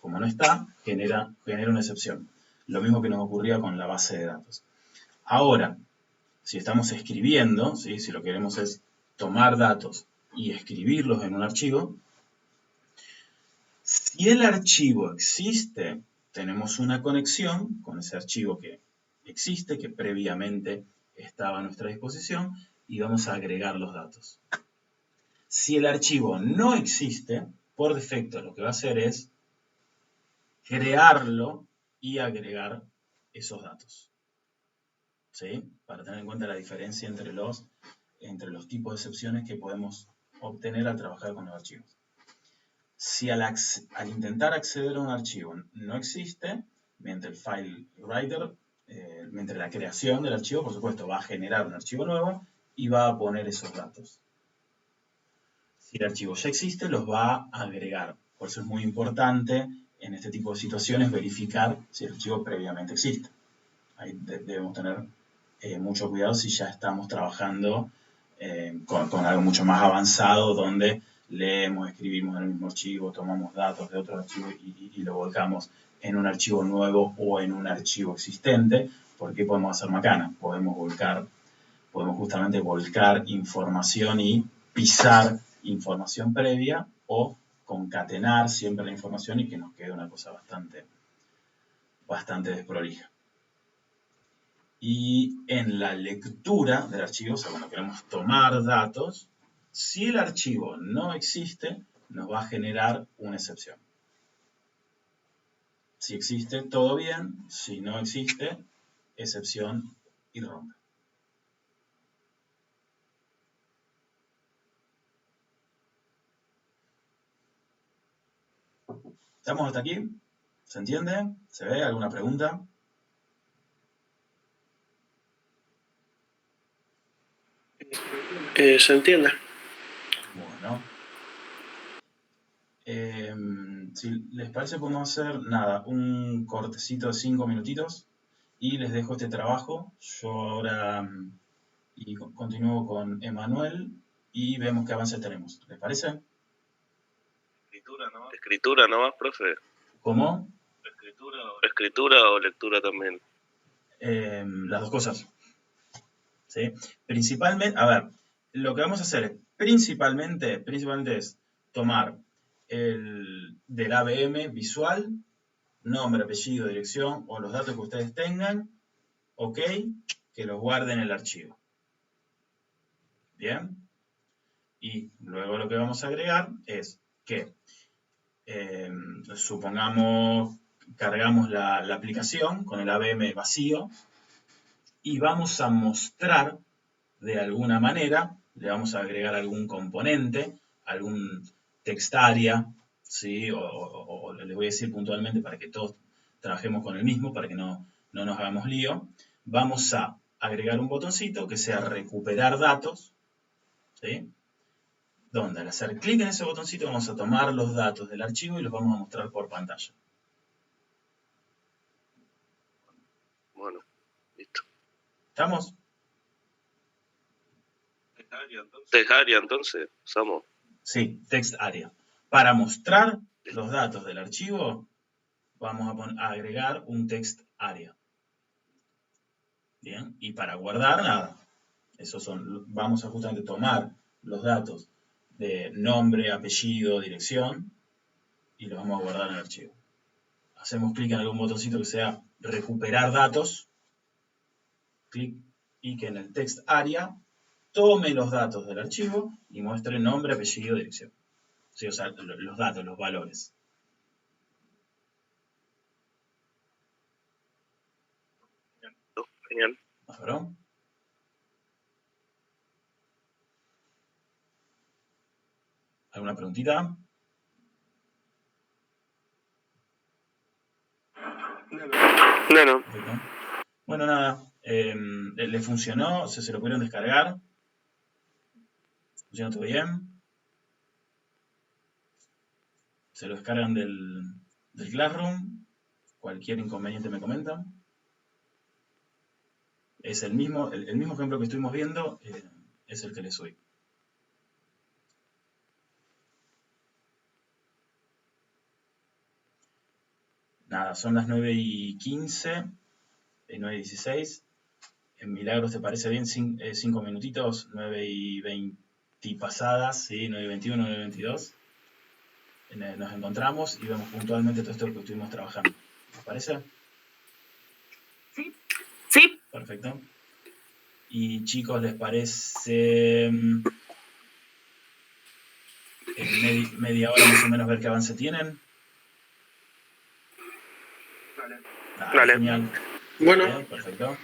como no está, genera una excepción. Lo mismo que nos ocurría con la base de datos. Ahora, si estamos escribiendo, ¿sí? Si lo que queremos es tomar datos y escribirlos en un archivo, si el archivo existe, tenemos una conexión con ese archivo que existe, que previamente estaba a nuestra disposición, y vamos a agregar los datos. Si el archivo no existe, por defecto lo que va a hacer es crearlo y agregar esos datos. ¿Sí? Para tener en cuenta la diferencia entre los tipos de excepciones que podemos obtener al trabajar con los archivos. Si al intentar acceder a un archivo no existe, mediante el file writer, mediante la creación del archivo, por supuesto, va a generar un archivo nuevo y va a poner esos datos. Si el archivo ya existe, los va a agregar. Por eso es muy importante en este tipo de situaciones verificar si el archivo previamente existe. Ahí debemos tener mucho cuidado si ya estamos trabajando con algo mucho más avanzado, donde leemos, escribimos en el mismo archivo, tomamos datos de otro archivo y lo volcamos en un archivo nuevo o en un archivo existente. ¿Por qué podemos hacer macana? Podemos justamente volcar información y pisar información previa o concatenar siempre la información y que nos quede una cosa bastante desprolija. Y en la lectura del archivo, o sea, cuando queremos tomar datos, si el archivo no existe, nos va a generar una excepción. Si existe, todo bien. Si no existe, excepción y rompe. ¿Estamos hasta aquí? ¿Se entiende? ¿Se ve? ¿Alguna pregunta? ¿Se entiende? Bueno. Si les parece, podemos hacer nada, un cortecito de 5 minutitos y les dejo este trabajo. Yo ahora continúo con Emanuel y vemos qué avance tenemos. ¿Les parece? Escritura nomás, profe. ¿Cómo? Escritura o lectura también. Las dos cosas. ¿Sí? Principalmente, a ver, lo que vamos a hacer principalmente es tomar del ABM visual, nombre, apellido, dirección o los datos que ustedes tengan, ok, que los guarden en el archivo. Bien. Y luego lo que vamos a agregar es que, supongamos, cargamos la aplicación con el ABM vacío y vamos a mostrar de alguna manera, le vamos a agregar algún componente, algún textaria, ¿sí? O les voy a decir puntualmente para que todos trabajemos con el mismo, para que no nos hagamos lío. Vamos a agregar un botoncito que sea recuperar datos, ¿sí? Donde al hacer clic en ese botoncito vamos a tomar los datos del archivo y los vamos a mostrar por pantalla. Bueno, listo. ¿Estamos? Text area, entonces, usamos. Sí, text area. Para mostrar los datos del archivo, vamos a agregar un text area. Bien, y para guardar, nada. Vamos a justamente tomar los datos de nombre, apellido, dirección y los vamos a guardar en el archivo. Hacemos clic en algún botoncito que sea recuperar datos, clic y que en el text area tome los datos del archivo y muestre nombre, apellido, dirección. Sí, o sea, los datos, los valores. Genial. ¿Perdón? ¿Alguna preguntita? No. Perfecto. Bueno, nada. ¿Le funcionó? ¿Se lo pudieron descargar? ¿Funcionó todo bien? ¿Se lo descargan del Classroom? Cualquier inconveniente me comentan. Es el mismo ejemplo que estuvimos viendo, es el que les subí. Nada, son las 9:15, 9:16. En Milagros, ¿te parece bien? 5 minutitos, 9:20 pasadas, ¿sí? 9:21, 9:22. Nos encontramos y vemos puntualmente todo esto que estuvimos trabajando. ¿Les parece? Sí. Perfecto. Y chicos, ¿les parece media hora más o menos ver qué avance tienen? Dale. Genial. Bueno. Bien, perfecto.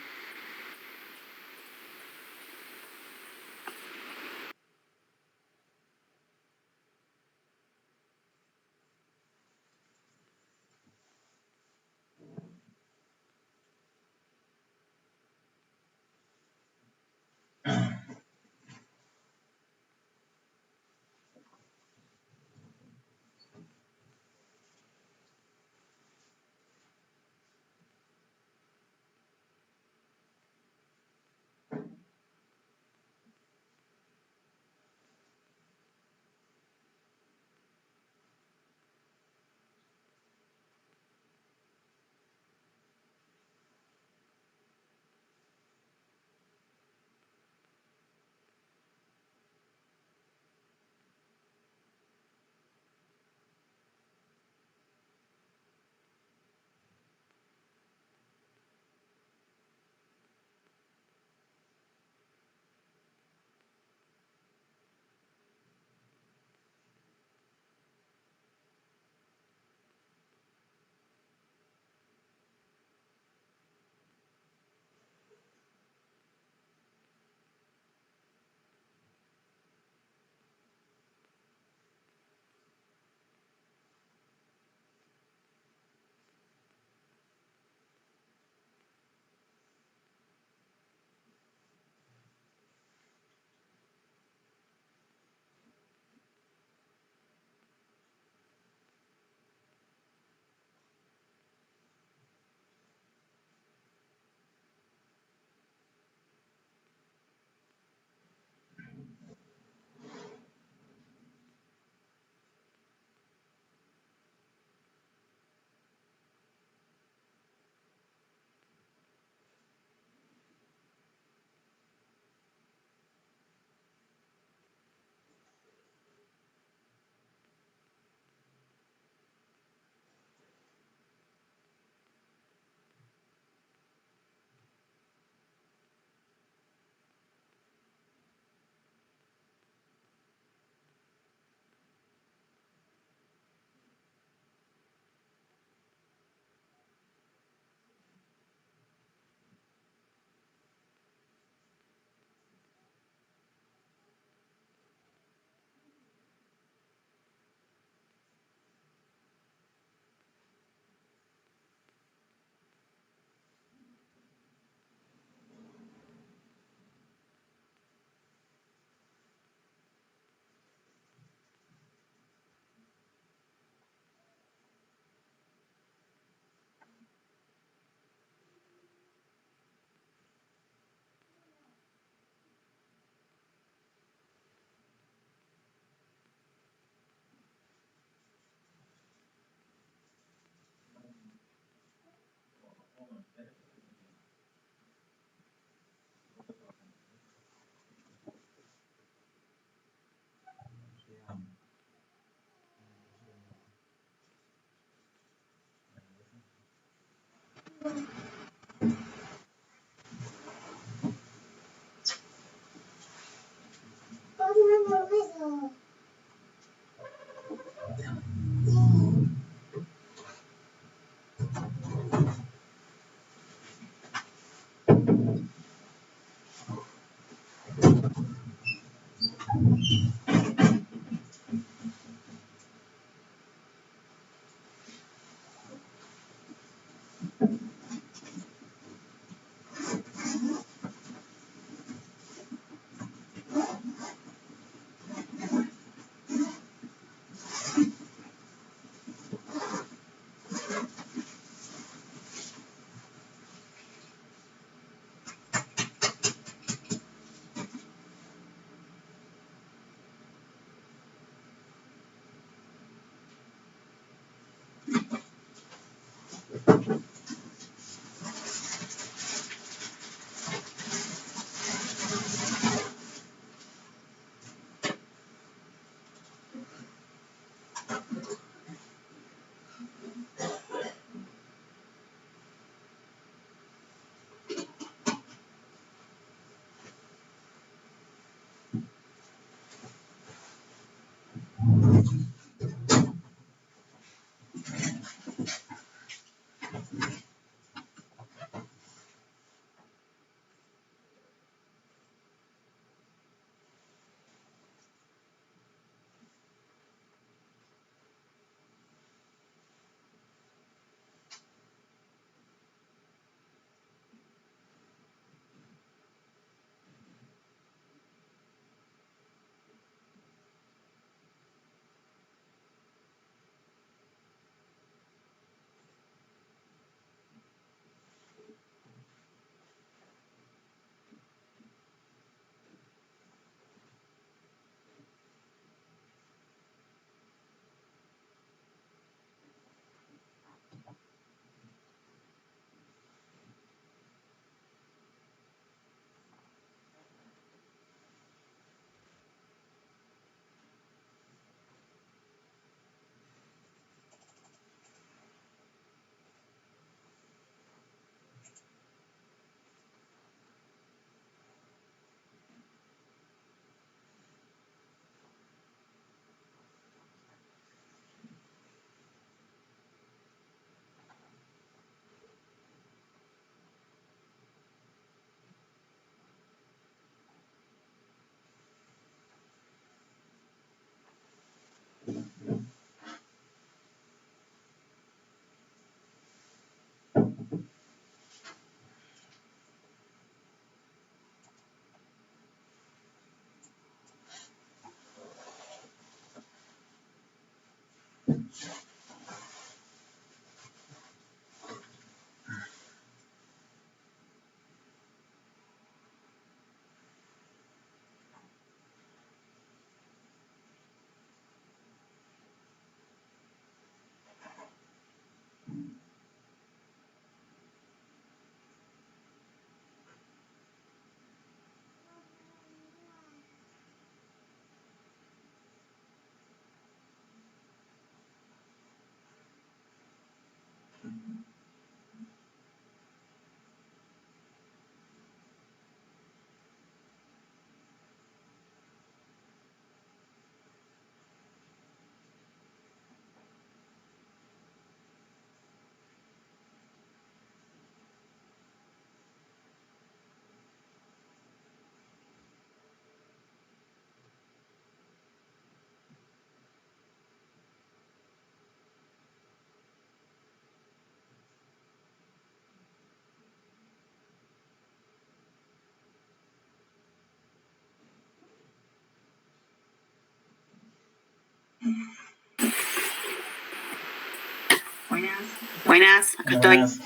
Buenas, acá estoy. Buenas.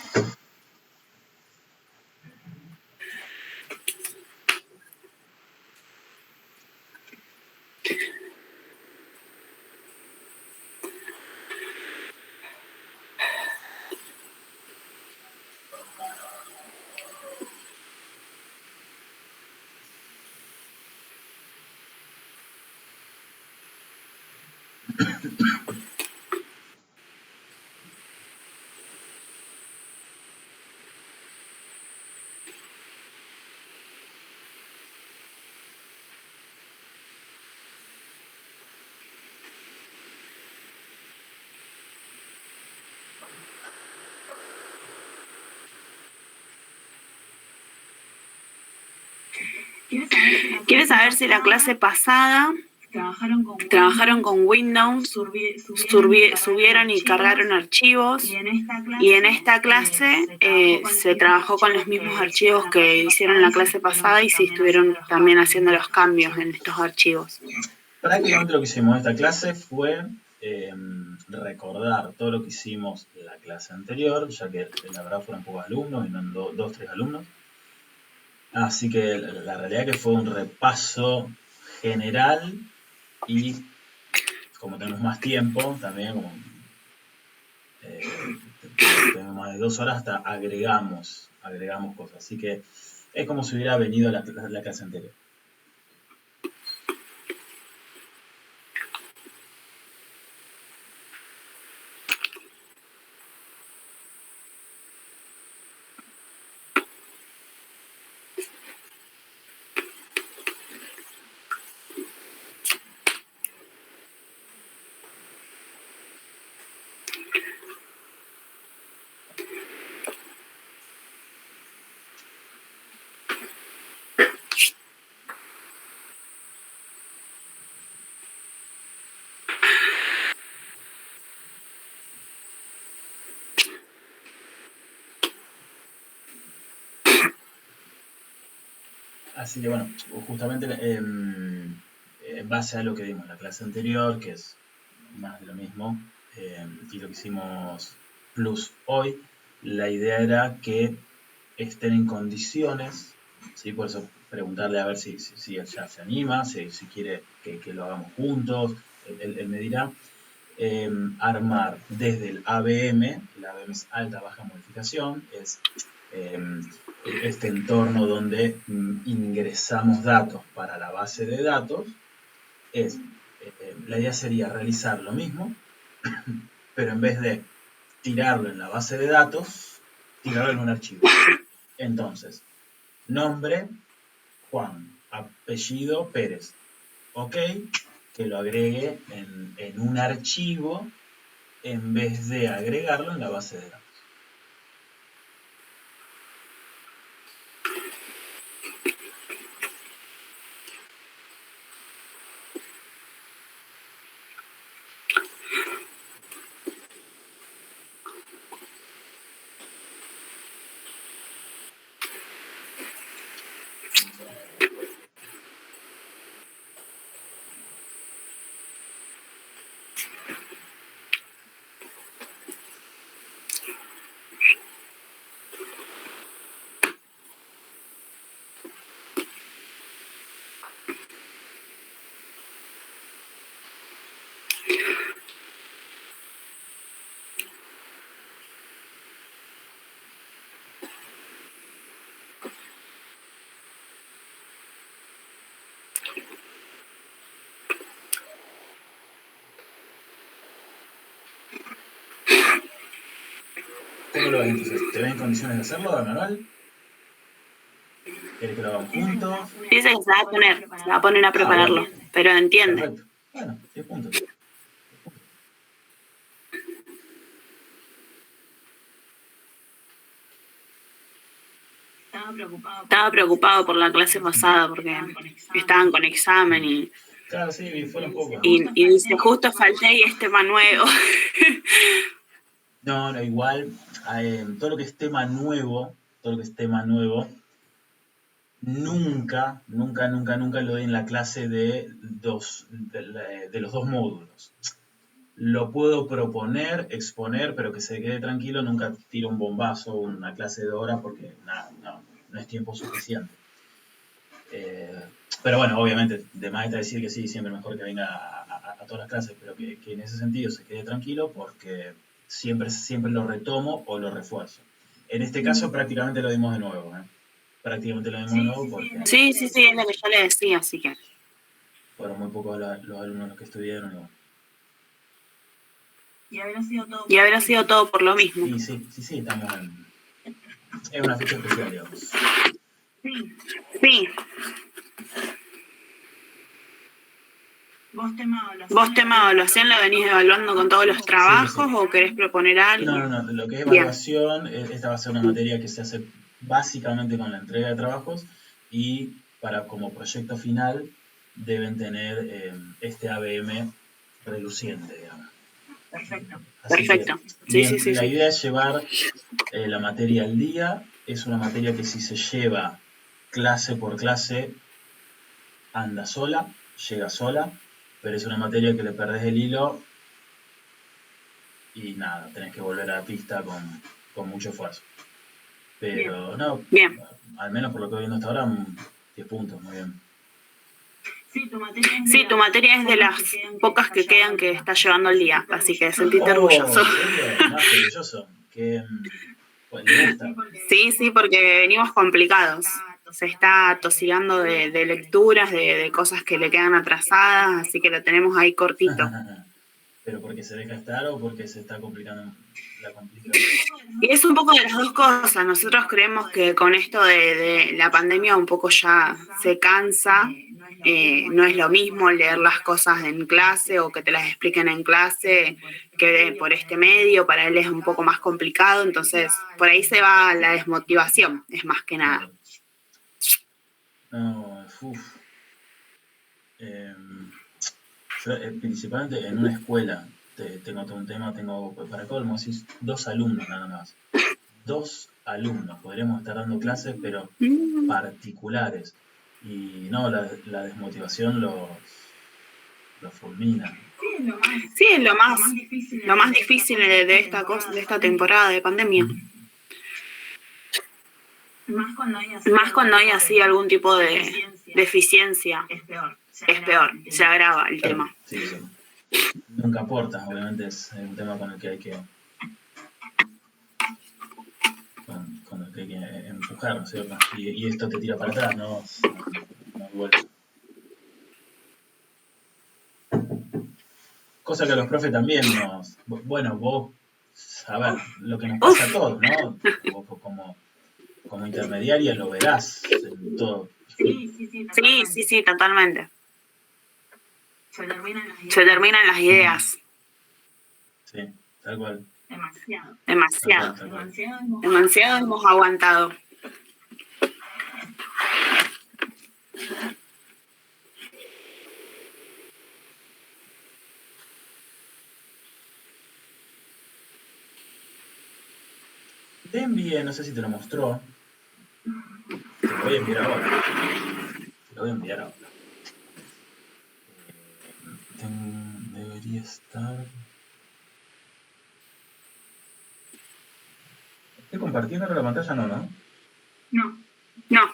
¿Quieres saber si la clase pasada trabajaron con Windows, subieron y cargaron archivos, y en esta clase se trabajó con los mismos archivos que hicieron en la clase pasada y si estuvieron también haciendo los cambios en estos archivos? Prácticamente lo que hicimos en esta clase fue recordar todo lo que hicimos en la clase anterior, ya que la verdad fueron pocos alumnos, eran 2, 3 alumnos. Así que la realidad es que fue un repaso general y como tenemos más tiempo, también como tenemos más de 2 horas, hasta agregamos cosas. Así que es como si hubiera venido la clase anterior. Así que bueno, justamente en base a lo que vimos en la clase anterior, que es más de lo mismo, y lo que hicimos plus hoy, la idea era que estén en condiciones, ¿sí? Por eso preguntarle a ver si él ya se anima, si quiere que lo hagamos juntos, él me dirá, armar desde el ABM es alta baja modificación, es este entorno donde ingresamos datos para la base de datos, la idea sería realizar lo mismo, pero en vez de tirarlo en la base de datos, tirarlo en un archivo. Entonces, nombre, Juan, apellido, Pérez. Ok, que lo agregue en un archivo en vez de agregarlo en la base de datos. ¿Cómo lo ves entonces? ¿Te ves en condiciones de hacerlo, Manuel? ¿Querés que lo hagamos juntos? Dice que se va a poner a prepararlo, bueno. pero entiende. Perfecto. Bueno, 10 puntos. Estaba preocupado por la clase pasada porque estaban con examen y Claro, sí, fueron pocos. y dice, justo falté y este tema nuevo. No, igual, todo lo que es tema nuevo, nunca lo doy en la clase de los dos módulos. Lo puedo proponer, exponer, pero que se quede tranquilo, nunca tiro un bombazo, una clase de horas, porque no es tiempo suficiente. Pero bueno, obviamente, de más está decir que sí, siempre mejor que venga a todas las clases, pero que en ese sentido se quede tranquilo, porque siempre lo retomo o lo refuerzo. En este caso prácticamente lo dimos de nuevo, Prácticamente lo dimos de nuevo porque Sí, es lo que yo le decía, así que. fueron muy pocos los alumnos los que estudiaron. Y bueno. Y habrá sido todo por lo mismo. Sí, estamos es una fecha especial, digamos. Sí. ¿Vos tema evaluación la venís evaluando con todos los trabajos o querés proponer algo? No, lo que es evaluación, esta va a ser una materia que se hace básicamente con la entrega de trabajos y como proyecto final deben tener este ABM reluciente, digamos. Perfecto. Sí. La idea es llevar la materia al día. Es una materia que si se lleva clase por clase, anda sola, llega sola, pero es una materia que le perdés el hilo y nada, tenés que volver a la pista con mucho esfuerzo. Pero Bien. Al menos por lo que voy viendo hasta ahora, 10 puntos, muy bien. Sí, tu materia es de las pocas que quedan que estás llevando al día, así que sentite orgulloso. Más que orgulloso. Que, pues, le gusta. Sí, porque venimos complicados. Se está tosigando de lecturas, de cosas que le quedan atrasadas, así que lo tenemos ahí cortito. ¿Pero porque se deja estar o porque se está complicando la complicación? Y es un poco de las dos cosas. Nosotros creemos que con esto de la pandemia un poco ya se cansa. No es lo mismo leer las cosas en clase o que te las expliquen en clase que por este medio. Para él es un poco más complicado, entonces por ahí se va la desmotivación, es más que nada. No, yo, principalmente en una escuela, tengo todo un tema, para colmo, así, 2 alumnos nada más. 2 alumnos, podríamos estar dando clases, pero particulares. Y no, la desmotivación los fulmina. Sí, es lo más difícil de esta cosa, de esta temporada de pandemia. Más cuando hay así algún tipo de deficiencia, es peor, se agrava el tema. Sí, sí. Nunca aporta, obviamente es un tema con el que hay que con el que hay que empujar, ¿no es cierto? Y esto te tira para atrás, no vuelve. Cosa que a los profes también bueno, vos, a ver, lo que nos pasa a todos, ¿no? Vos como intermediaria lo verás en todo. Sí, totalmente. Se terminan las ideas. Sí, tal cual. Demasiado. Tal cual. Demasiado hemos aguantado. Te envié, no sé si te lo mostró. Te lo voy a enviar ahora. Debería estar. ¿Estoy compartiendo la pantalla? No. No.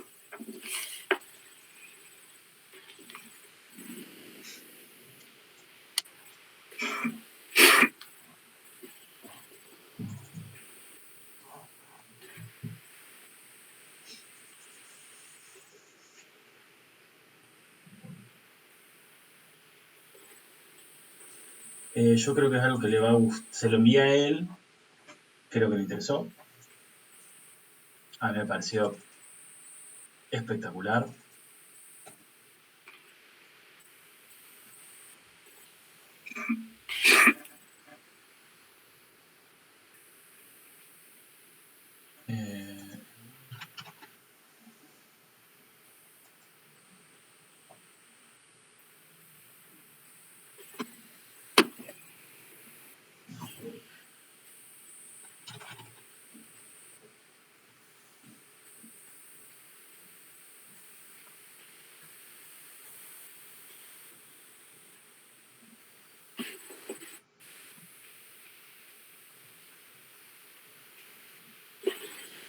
Yo creo que es algo que le va a gustar. Se lo envié a él, creo que le interesó. A mí me pareció espectacular.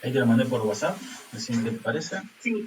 Ahí te lo mandé por WhatsApp. Decime qué te parece. Sí.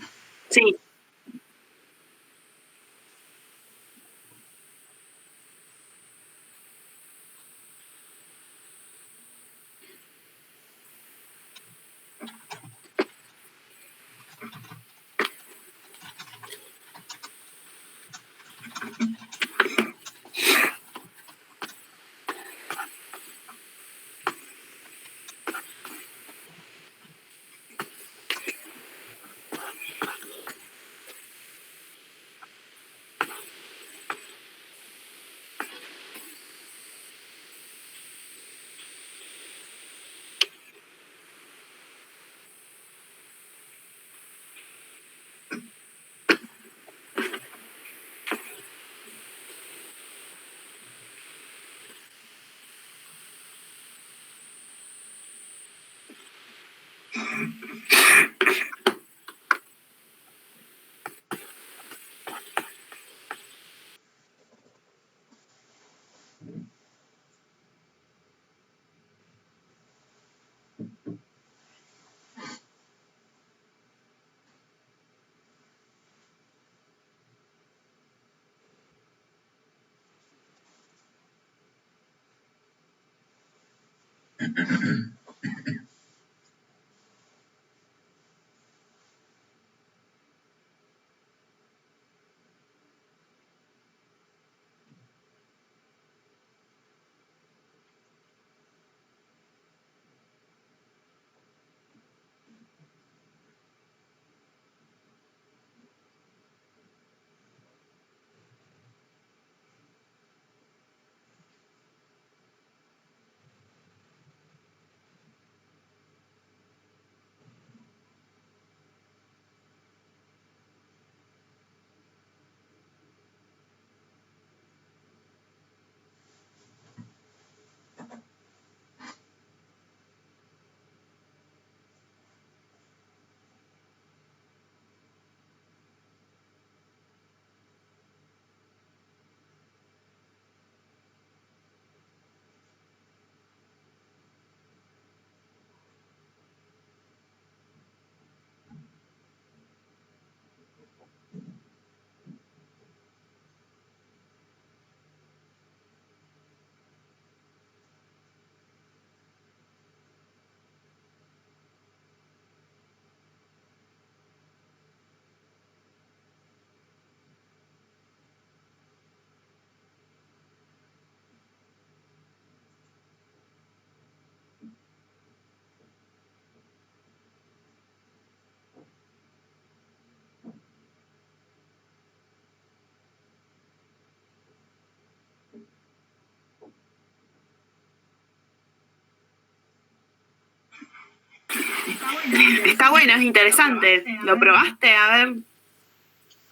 Está bueno, es interesante. ¿Lo probaste? A ver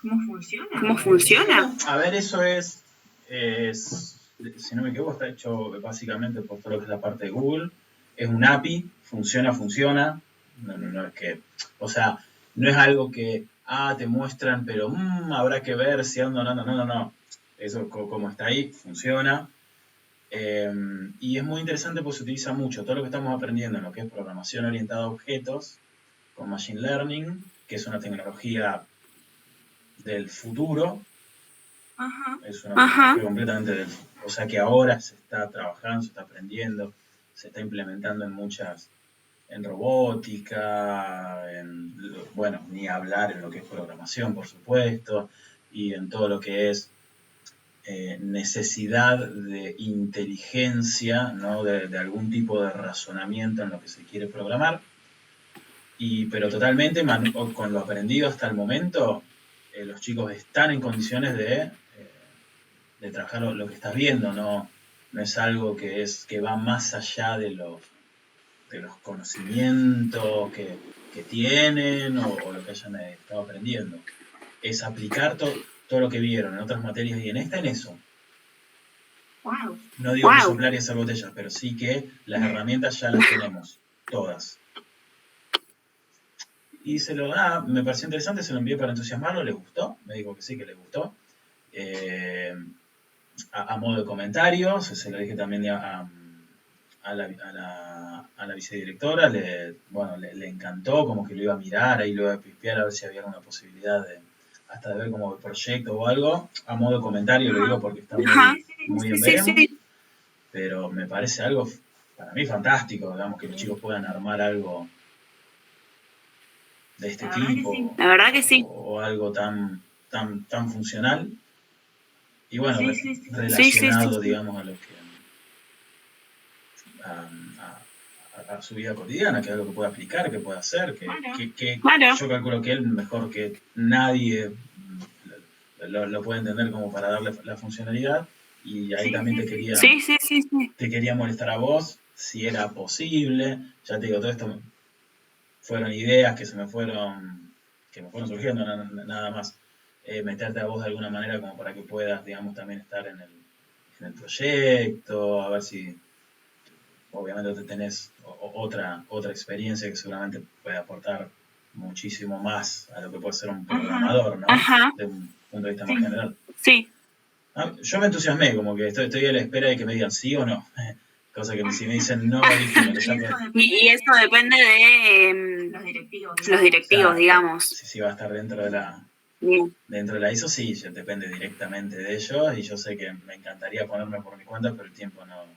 cómo funciona. A ver, eso es, si no me equivoco, está hecho básicamente por todo lo que es la parte de Google. Es un API, funciona. No es que, o sea, no es algo que, te muestran, pero habrá que ver si ando, no. Eso como está ahí, funciona. Y es muy interesante porque se utiliza mucho todo lo que estamos aprendiendo en lo que es programación orientada a objetos con Machine Learning, que es una tecnología del futuro. Es una tecnología completamente del futuro. O sea que ahora se está trabajando, se está aprendiendo, se está implementando en robótica, bueno, ni hablar en lo que es programación, por supuesto, y en todo lo que es necesidad de inteligencia, ¿no? de algún tipo de razonamiento en lo que se quiere programar. Pero totalmente, con lo aprendido hasta el momento, los chicos están en condiciones de trabajar lo que estás viendo, no es algo que va más allá de los conocimientos que tienen o lo que hayan estado aprendiendo. Es aplicar todo lo que vieron en otras materias y en eso. No digo que soplar y hacer botellas, pero sí que las herramientas ya las tenemos, todas. Y me pareció interesante, se lo envié para entusiasmarlo, le gustó, me dijo que sí, que le gustó. A modo de comentario, se lo dije también a la vicedirectora, le encantó, como que lo iba a mirar, ahí lo iba a pispear a ver si había alguna posibilidad hasta de ver como el proyecto o algo. A modo de comentario lo digo porque está muy en veremos, pero me parece algo para mí fantástico, digamos, que los chicos puedan armar algo de este tipo. La verdad que sí. O algo tan funcional. Y bueno, relacionado, digamos, a lo que a su vida cotidiana, que es algo que puede aplicar, que puede hacer, que yo calculo que él mejor que nadie lo puede entender como para darle la funcionalidad. Y ahí también te quería molestar a vos, si era posible. Ya te digo, todo esto fueron ideas que me fueron surgiendo, nada más. Meterte a vos de alguna manera como para que puedas, digamos, también estar en el proyecto, a ver si obviamente tenés otra experiencia que seguramente puede aportar muchísimo más a lo que puede ser un programador, ¿no? De un punto de vista más general. Sí. Yo me entusiasmé, como que estoy a la espera de que me digan sí o no. Cosa que si me dicen no, y eso depende de los directivos, digamos. Si va a estar dentro de la ISO, sí, depende directamente de ellos, y yo sé que me encantaría ponerme por mi cuenta, pero el tiempo no.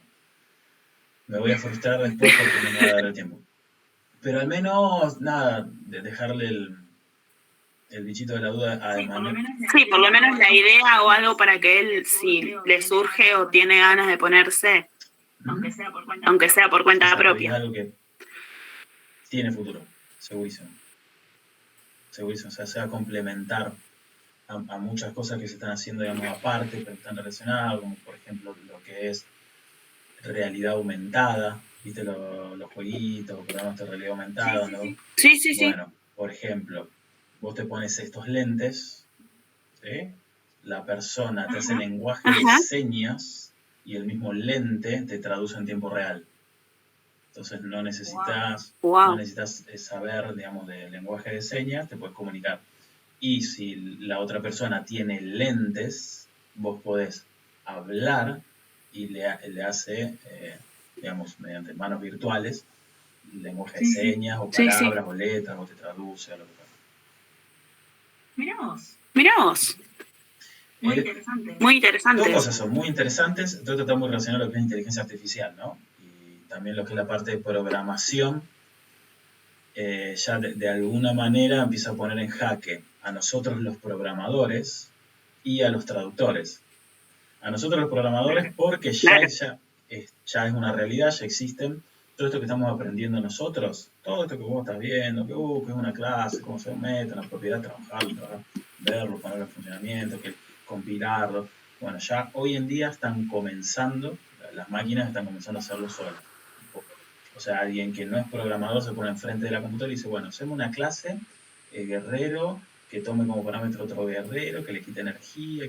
Me voy a frustrar después porque no me va a dar el tiempo. Pero al menos, nada, de dejarle el bichito de la duda a Emanuel. Sí, por lo menos la idea o algo para que él, si le surge o tiene ganas de ponerse, aunque sea por cuenta propia. Es algo que tiene futuro, segurísimo. O sea, se va a complementar a muchas cosas que se están haciendo, digamos, aparte, pero están relacionadas, como por ejemplo lo que es realidad aumentada, ¿viste? Los jueguitos, programas de realidad aumentada, ¿no? Sí. Bueno, por ejemplo, vos te pones estos lentes, ¿sí? La persona te hace lenguaje de señas y el mismo lente te traduce en tiempo real. Entonces no necesitas saber, digamos, del lenguaje de señas, te puedes comunicar. Y si la otra persona tiene lentes, vos podés hablar y le hace, digamos, mediante manos virtuales, lenguaje de señas o palabras o letras, o te traduce o lo que sea. Mirá vos. Muy interesante. Dos cosas son muy interesantes. Todo esto está muy relacionado a lo que es inteligencia artificial, ¿no? Y también lo que es la parte de programación. Ya de alguna manera empieza a poner en jaque a nosotros los programadores y a los traductores. A nosotros los programadores porque ya es una realidad, ya existen. Todo esto que estamos aprendiendo nosotros, todo esto que vos estás viendo, que es una clase, cómo se mete, una propiedad, trabajarlo, verlo, ponerlo en funcionamiento, compilarlo. Bueno, ya hoy en día están comenzando, las máquinas están comenzando a hacerlo solas. O sea, alguien que no es programador se pone enfrente de la computadora y dice, bueno, hacemos una clase guerrero que tome como parámetro otro guerrero, que le quite energía,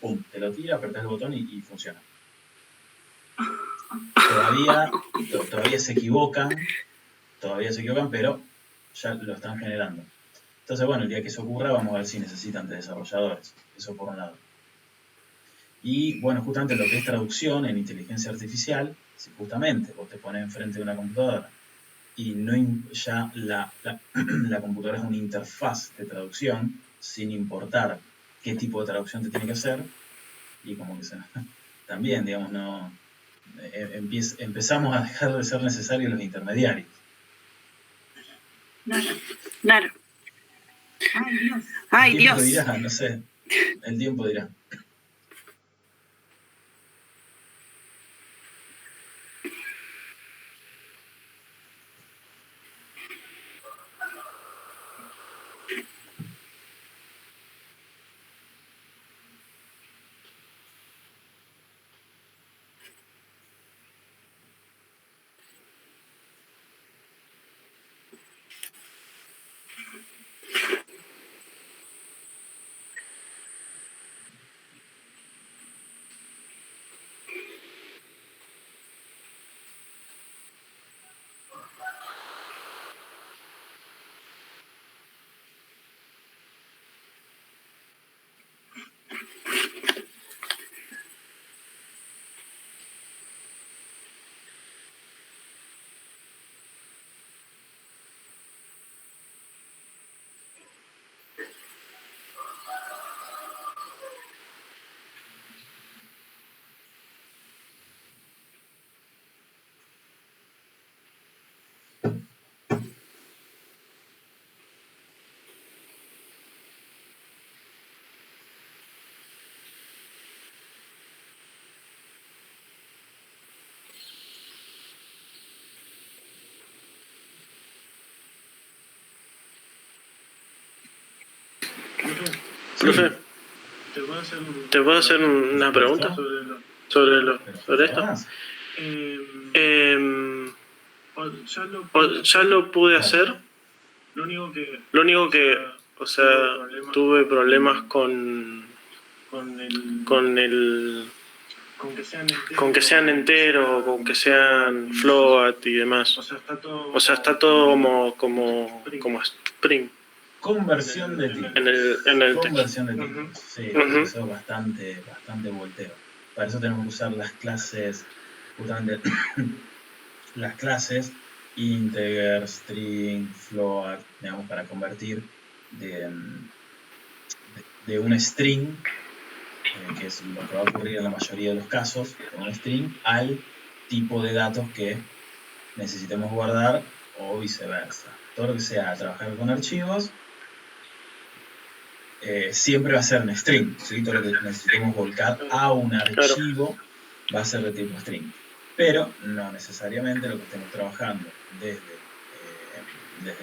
pum, te lo tira, apretás el botón y funciona. Todavía se equivocan, pero ya lo están generando. Entonces, bueno, el día que eso ocurra, vamos a ver si necesitan de desarrolladores. Eso por un lado. Y, bueno, justamente lo que es traducción en inteligencia artificial, si justamente vos te pones enfrente de una computadora y ya la computadora es una interfaz de traducción, sin importar qué tipo de traducción te tiene que hacer, y como que también, digamos, no empezamos a dejar de ser necesarios los intermediarios. Claro. Ay, Dios. El tiempo dirá, no sé, el tiempo dirá. Profe, ¿te puedo hacer una pregunta sobre esto? Ya lo pude hacer. Lo único que, o sea, tuve problemas con que sean enteros, con que sean float y demás. O sea, está todo como Spring. Conversión de tipos. En el Conversión de tipos. Uh-huh. Sí, Uh-huh. eso es bastante volteo. Para eso tenemos que usar las clases, justamente las clases integer, string, float, digamos, para convertir de un string, que es lo que va a ocurrir en la mayoría de los casos, de un string al tipo de datos que necesitemos guardar o viceversa. Todo lo que sea trabajar con archivos siempre va a ser un string, ¿sí? Todo lo que necesitemos volcar a un archivo va a ser de tipo string. Pero no necesariamente lo que estemos trabajando desde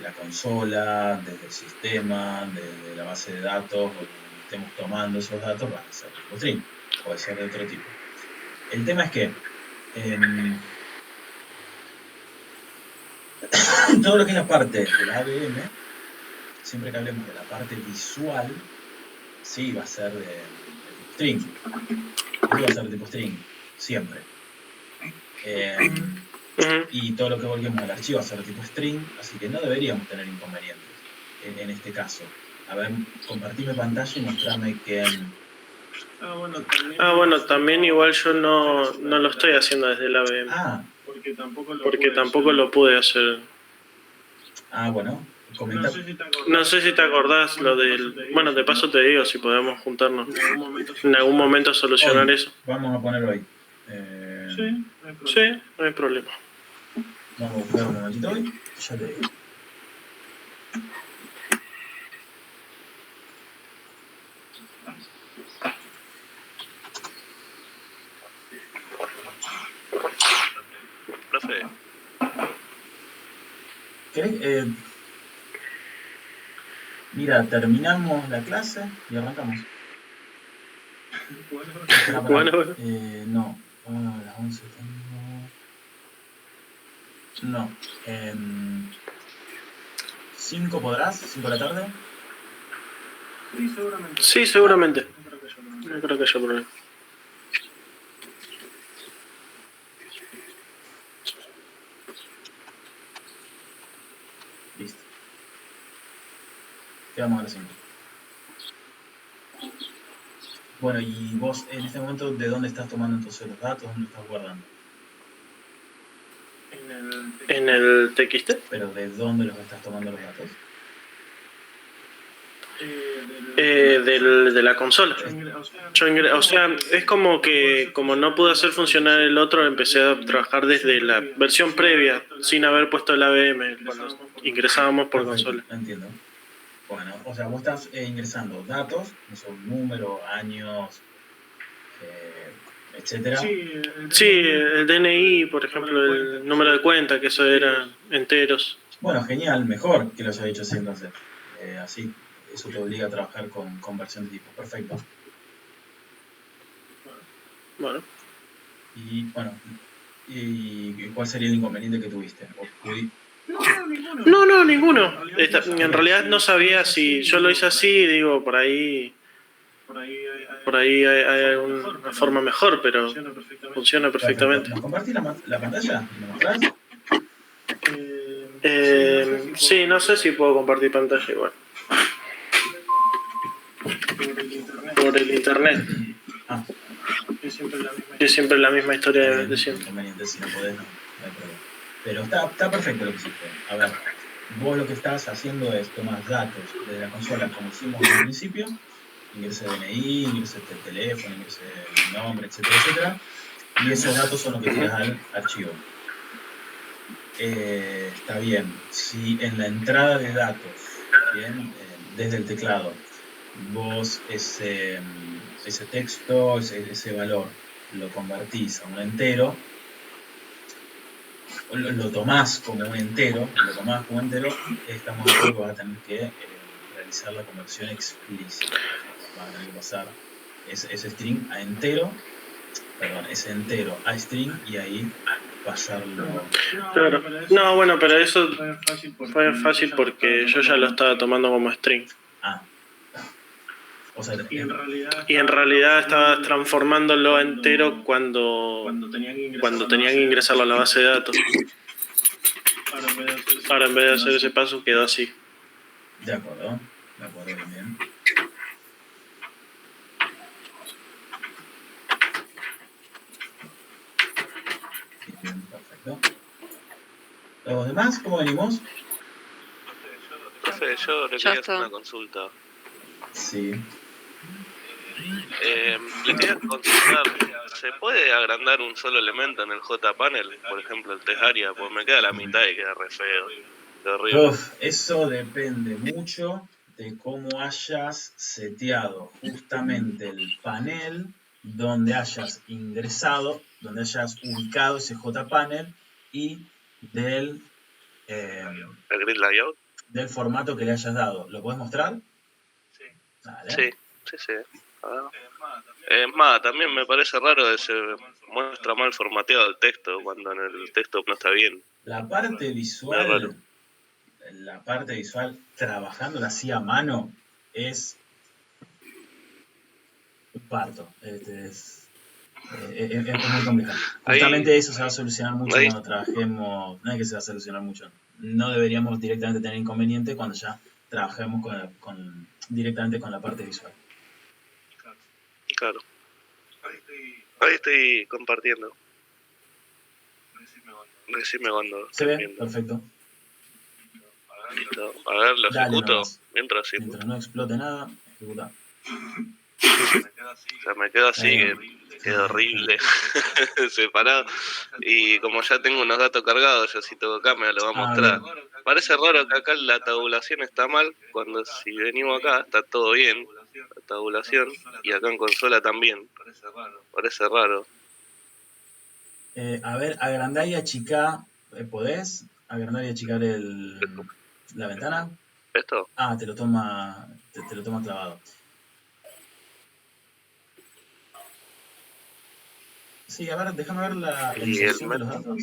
la consola, desde el sistema, desde la base de datos, o donde estemos tomando esos datos, va a ser de tipo string, puede ser de otro tipo. El tema es que todo lo que es la parte de la ABM, siempre que hablemos de la parte visual, sí va a ser de tipo string. Eso va a ser de tipo string, siempre. Y todo lo que volvemos al archivo va a ser de tipo string, así que no deberíamos tener inconvenientes en este caso. A ver, compartime pantalla y mostrame que... Bueno, también igual yo no lo estoy haciendo desde el ABM. Porque tampoco lo pude hacer. Bueno, comenta. No sé si te acordás lo del... Bueno, de paso te digo si podemos juntarnos en algún momento a solucionar hoy. eso. Vamos a ponerlo hoy. Sí, no hay problema. Vamos a buscar un momentito hoy. Ya te digo. Profe. ¿Querés? Mira, terminamos la clase y arrancamos. Bueno. No, a las 11 tengo... No. En 5 podrás, 5 de la tarde. Sí, seguramente. No creo que haya problema. Listo. Quedamos a las 5. Bueno, y vos en este momento, ¿de dónde estás tomando entonces los datos? ¿Dónde los estás guardando? ¿En el TXT? ¿Pero de dónde los estás tomando los datos? De la consola. O sea, es como que como no pude hacer funcionar el otro, empecé a trabajar desde la versión previa, sin haber puesto el AVM cuando ingresábamos por Perfecto, consola. entiendo. Bueno, o sea, vos estás ingresando datos, no son números, años, etcétera. Sí, el DNI, por ejemplo, el número de cuenta, que eso eran enteros. Bueno, genial, mejor que lo haya hecho así entonces. Así, eso te obliga a trabajar con versión de tipo. Perfecto. Bueno. Y bueno, ¿y cuál sería el inconveniente que tuviste? No, ninguno. En realidad no sabía si yo lo hice así, digo, por ahí hay una forma mejor, pero funciona perfectamente. ¿Nos compartís la pantalla? ¿Me mostrás? Sí, no sé si puedo compartir pantalla igual. Por el internet. Ah, Es siempre la misma historia de siempre. Inconveniente, si no podés, no hay problema. Pero está perfecto lo que hiciste. A ver, vos lo que estás haciendo es tomar datos de la consola, como hicimos al principio, ingrese DNI, ingrese el teléfono, ingrese el nombre, etcétera, etcétera, y esos datos son los que tiras al archivo. Está bien. Si en la entrada de datos, bien, desde el teclado, vos ese texto, ese valor, lo convertís a un entero, lo tomás como un entero, estamos de acuerdo que vas a tener que realizar la conversión explícita. Vas a tener que pasar ese string a entero, ese entero a string y ahí pasarlo. Claro. No, bueno, pero eso fue fácil porque yo ya lo estaba tomando como string. Ah. O sea, y en realidad estaba transformándolo a entero cuando tenían que ingresarlo a la base de datos. Ahora en vez de hacer ese paso quedó así. De acuerdo, bien. Bien, perfecto. ¿Los demás cómo venimos? Profe, yo le quería hacer una consulta. Sí. Le quería consultar, ¿se puede agrandar un solo elemento en el JPanel? Por ejemplo, el tejaria, pues me queda la mitad y queda re feo. Qué horrible. Eso depende mucho de cómo hayas seteado justamente el panel donde hayas ingresado, donde hayas ubicado ese JPanel y del ¿El grid layout? Del formato que le hayas dado. ¿Lo podés mostrar? Sí. Dale. Sí. Es más, también me parece raro que se muestra mal formateado el texto cuando en el texto no está bien. La parte visual trabajándola así a mano es un parto. Es muy compleja. Justamente eso se va a solucionar mucho cuando trabajemos. No es que se va a solucionar mucho. No deberíamos directamente tener inconveniente cuando ya trabajemos directamente con la parte visual. Claro. Ahí estoy compartiendo. Decime cuando. ¿Se ve? Perfecto. Listo. A ver, lo ejecuto. Mientras no explote nada, ejecuta. O sea, me quedo así, que queda horrible, separado. Y como ya tengo unos datos cargados, yo si tengo acá me lo voy a mostrar. Parece raro que acá la tabulación está mal, cuando si venimos acá está todo bien, la tabulación, y acá en consola también. Parece raro. A ver, agrandar y achicar, ¿podés? Agrandar y achicar la ventana. ¿Esto? Ah, te lo toma clavado. Sí, a ver, déjame ver la inserción de los datos.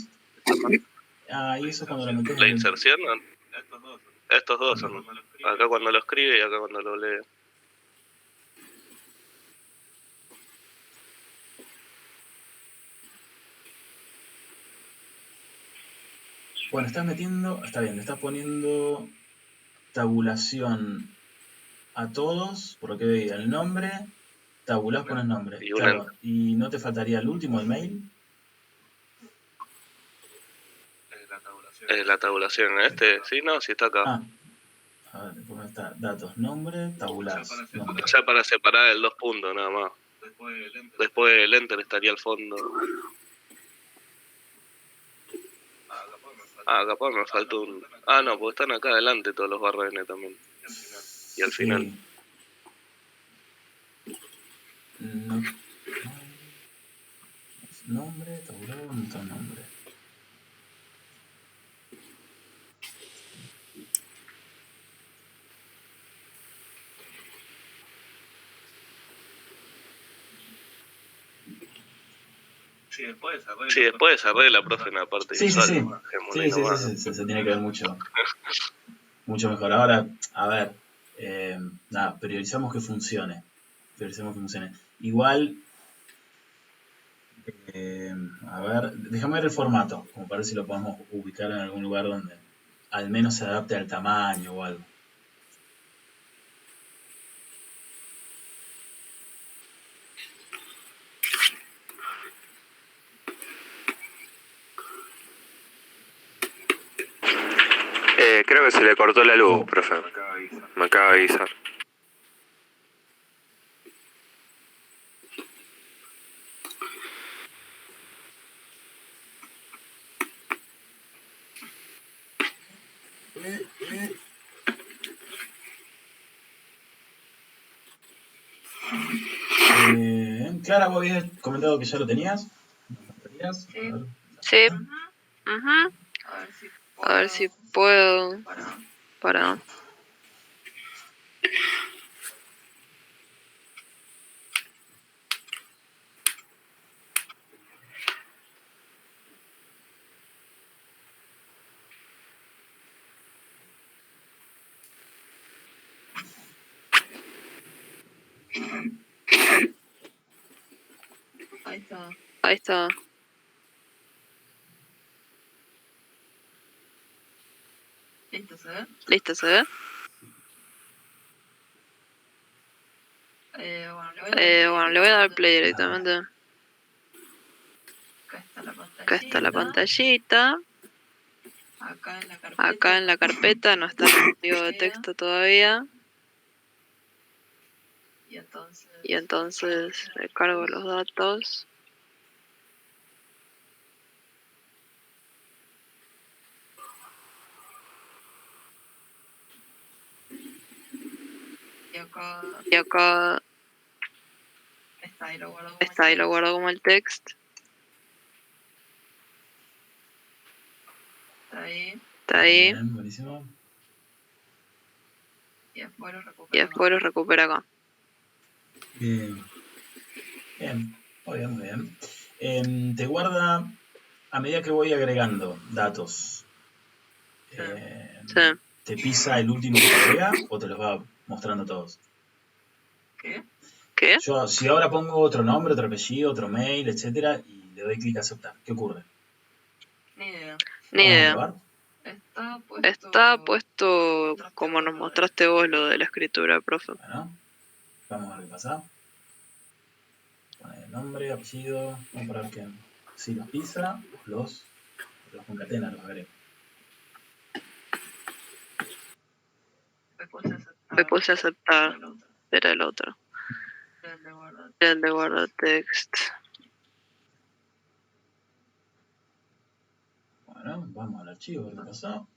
Ah, y eso cuando lo metes La en el... inserción, ¿no? Estos dos son. Acá cuando lo escribe y acá cuando lo lee. Bueno, estás metiendo... Está bien, le estás poniendo tabulación a todos, por lo que veía, el nombre, tabulás, pones nombre. Y Claro, y no te faltaría el último, el mail. la tabulación. Sí, no, sí está acá. Ah, a ver, ¿cómo está? Datos, nombre, tabulás, nombre. O sea, para separar el 2 puntos nada más. Después del enter estaría al fondo. Ah, capaz me faltó un... Ah, no, porque están acá adelante todos los barra N también. Y al final. Sí. No. Nombre, tabulado, no está el nombre. Sí, después desarrolla la profe en la parte Sí, sí, visual. sí. Sí, se tiene que ver mucho mejor. Ahora, a ver, nada, priorizamos que funcione. Igual, a ver, déjame ver el formato, como para ver si lo podemos ubicar en algún lugar donde al menos se adapte al tamaño o algo. Creo que se le cortó la luz, profe. Me acaba de avisar. Clara, vos habías comentado que ya lo tenías. Sí. Sí. Ajá. A ver si puedo. Para. Ahí está. ¿Listo, se ve? Bueno, le voy a dar play directamente. Acá está la pantallita. Acá en la carpeta no está el código de texto todavía. Y entonces le cargo los datos. Y acá está y lo guardo como el text. Está ahí. Bien, buenísimo. Y después lo recupero acá. Bien. Muy bien. Te guarda a medida que voy agregando datos. Sí. ¿Te pisa el último que te agrega o te los va mostrando todos? ¿Qué? Yo, si ahora pongo otro nombre, otro apellido, otro mail, etcétera, y le doy clic a aceptar, ¿qué ocurre? Ni idea. ¿Vamos a probar? Está puesto como nos mostraste vos lo de la escritura, profe. Bueno, vamos a ver qué pasa. Poner nombre, apellido, vamos a ver que si los pisa, los concatena, los agrega. Me puse a aceptar. Era el otro. Era el de guardar text. Bueno, vamos al archivo, a ver qué pasó.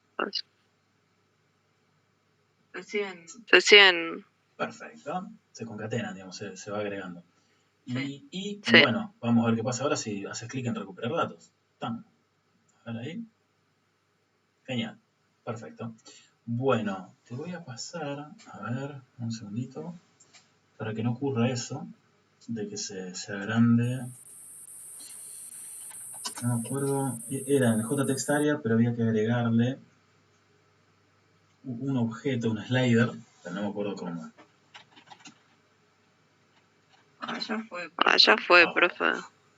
Recién. Perfecto. Se concatenan, digamos, se va agregando. Y Sí. bueno, vamos a ver qué pasa ahora si haces clic en recuperar datos. ¡Tam! A ver ahí. Genial. Perfecto. Bueno, te voy a pasar, a ver, un segundito, para que no ocurra eso, de que se agrande No me acuerdo, era en el JText Area, pero había que agregarle un objeto, un slider, pero no me acuerdo cómo. Allá fue, profe.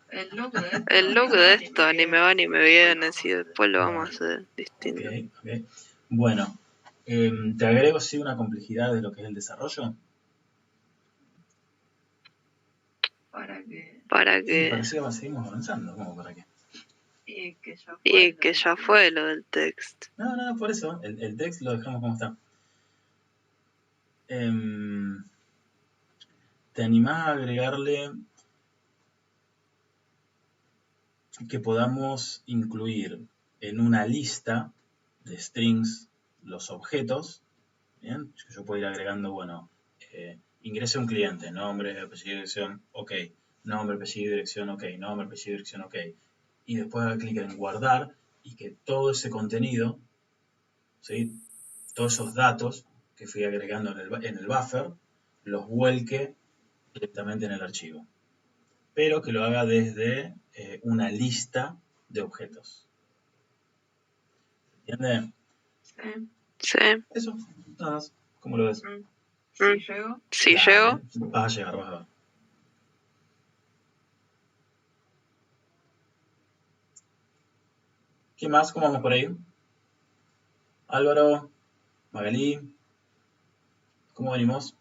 El look de esto ni me va ni me viene, si después lo vamos a hacer distinto. Ok. Bueno, te agrego sí una complejidad de lo que es el desarrollo. Para Sí, que... parecía que seguimos avanzando, ¿cómo para qué? Y que ya fue lo del text. No, por eso, el text lo dejamos como está. ¿Te animás a agregarle que podamos incluir en una lista de strings los objetos? Bien, yo puedo ir agregando, bueno, ingrese un cliente, nombre, apellido, dirección, ok, nombre, apellido, dirección, ok, nombre, apellido, dirección, ok, y después haga clic en guardar y que todo ese contenido, ¿sí? Todos esos datos que fui agregando en el buffer, los vuelque directamente en el archivo, pero que lo haga desde una lista de objetos. ¿Entiendes? Sí. Eso, nada más. ¿Cómo lo ves? Si Dale, llego. vas a llegar. ¿Qué más? ¿Cómo vamos por ahí? Álvaro, Magalí, ¿cómo venimos?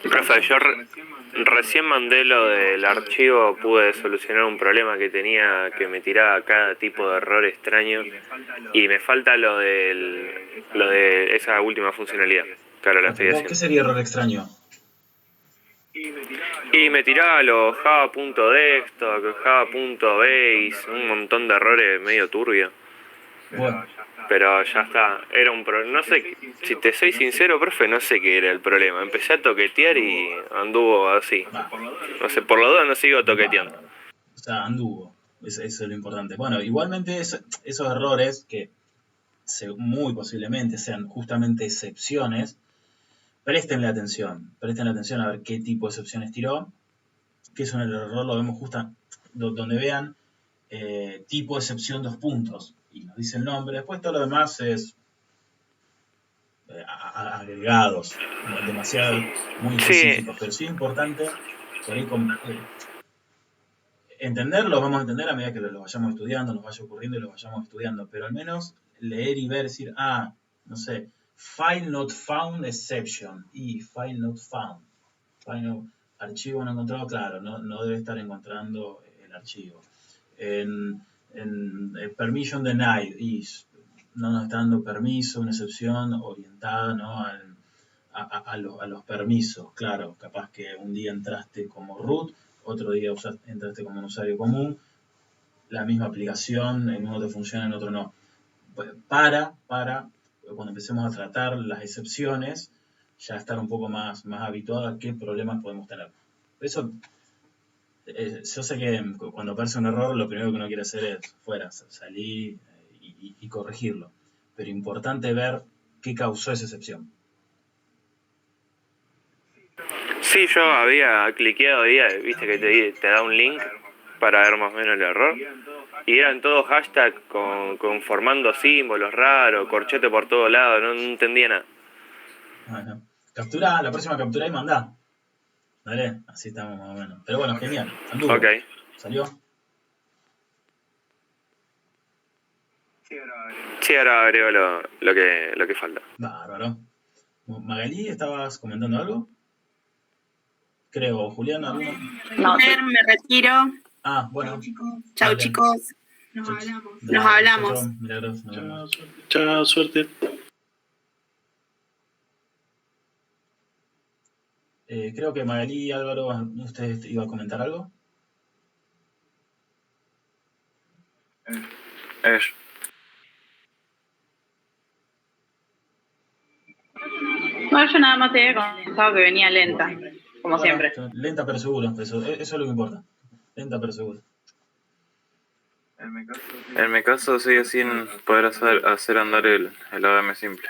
Profe, yo recién mandé lo del archivo, pude solucionar un problema que tenía que me tiraba cada tipo de error extraño y me falta lo de esa última funcionalidad que ahora la estoy haciendo. ¿Qué sería error extraño? Y me tiraba los java.desktop, java.base, un montón de errores medio turbios. Bueno. Pero ya está, era un problema, no sé, si te soy sincero, profe, no sé qué era el problema. Empecé a toquetear y anduvo así. No sé, por la duda no sigo toqueteando. O sea, anduvo, eso es lo importante. Bueno, igualmente esos errores que muy posiblemente sean justamente excepciones, préstenle atención a ver qué tipo de excepciones tiró, que eso en el error lo vemos justo donde vean tipo excepción 2 puntos y nos dice el nombre. Después todo lo demás es agregados, demasiado muy específicos, pero sí es importante por ahí entenderlo, vamos a entender a medida que lo vayamos estudiando, nos vaya ocurriendo y lo vayamos estudiando, pero al menos leer y ver, decir, no sé, file not found exception y file not found, archivo no encontrado, claro, no debe estar encontrando el archivo. En permission denied, y no nos está dando permiso, una excepción orientada, ¿no? a los permisos, claro, capaz que un día entraste como root, otro día entraste como un usuario común, la misma aplicación, en uno te funciona, en otro no. Para cuando empecemos a tratar las excepciones, ya estar un poco más habituado a qué problemas podemos tener. Eso, yo sé que cuando aparece un error, lo primero que uno quiere hacer es salir y corregirlo. Pero importante ver qué causó esa excepción. Sí, yo había cliqueado ahí, viste que te da un link para ver más o menos el error. Y eran todos hashtags formando símbolos raros, corchete por todos lados, no entendía nada. Bueno, captura, la próxima captura y mandá. Dale, así estamos más o menos. Pero bueno, genial. Anduvo. Ok. ¿Salió? Sí, ahora agrego lo que falta. Bárbaro. Magalí, ¿estabas comentando algo? Creo, Julián, ¿alguno? No, me retiro. Bueno. Chau, chicos. Nos hablamos. Milagros. Chao, suerte. Creo que Magalí, Álvaro, ¿ustedes iban a comentar algo? No, yo nada más te había contado que venía lenta, como siempre. Lenta pero seguro, eso es lo que importa. Lenta pero seguro. En mi caso sigue sin poder hacer andar el AVM simple.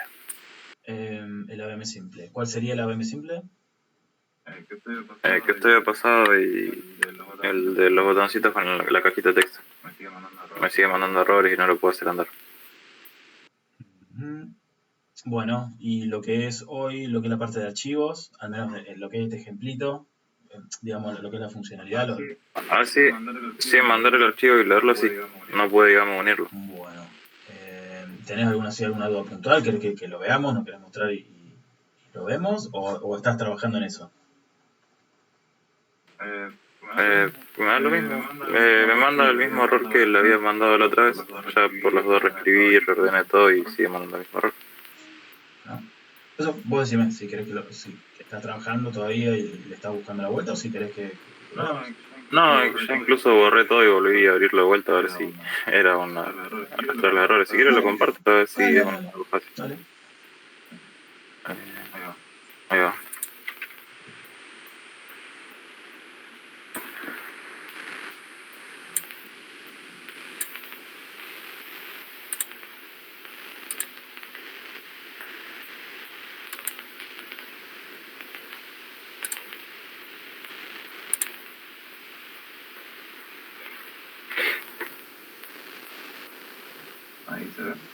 El AVM simple. ¿Cuál sería el AVM simple? Que estoy pasado y el de los botoncitos con la cajita de texto. Me sigue mandando errores y no lo puedo hacer andar. Bueno, y lo que es hoy, lo que es la parte de archivos, al menos lo que es este ejemplito, digamos, lo que es la funcionalidad. Sí, mandar el archivo y leerlo así. No puede, digamos, unirlo. Bueno, ¿tenés alguna duda puntual? ¿Querés que lo veamos? ¿Nos querés mostrar y lo vemos? ¿O estás trabajando en eso? Me da lo mismo. Me manda el mismo error que le había mandado la otra vez. Ya por los dos reescribí, reordené todo y sigue mandando el mismo error. ¿No? Eso, vos decime si querés si estás trabajando todavía y le estás buscando la vuelta o si querés que No, ya incluso borré todo y volví a abrirlo de vuelta a ver si era arrastrar los errores. Si quieres lo comparto a ver si es algo fácil. Dale. Ahí va.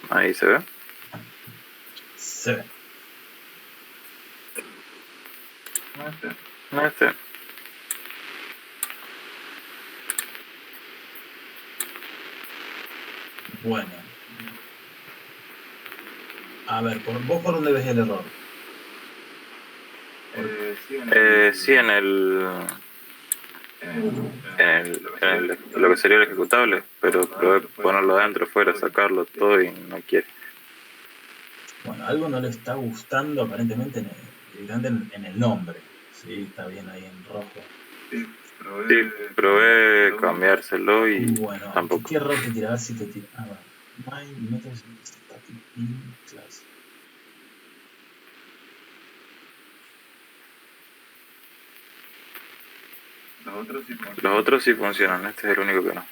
Ahí se ve. Se ve. No este. Bueno. A ver, ¿vos por dónde ves el error? Sí, en lo que sería el ejecutable, pero probé ponerlo adentro, fuera, sacarlo todo y no quiere. Bueno, algo no le está gustando aparentemente en el nombre. Sí, está bien ahí en rojo. Sí, probé cambiárselo y bueno, tampoco. ¿Qué error te tira? Si te tira. Ah, bueno. My methods static in class. Los otros sí funcionan, este es el único que no.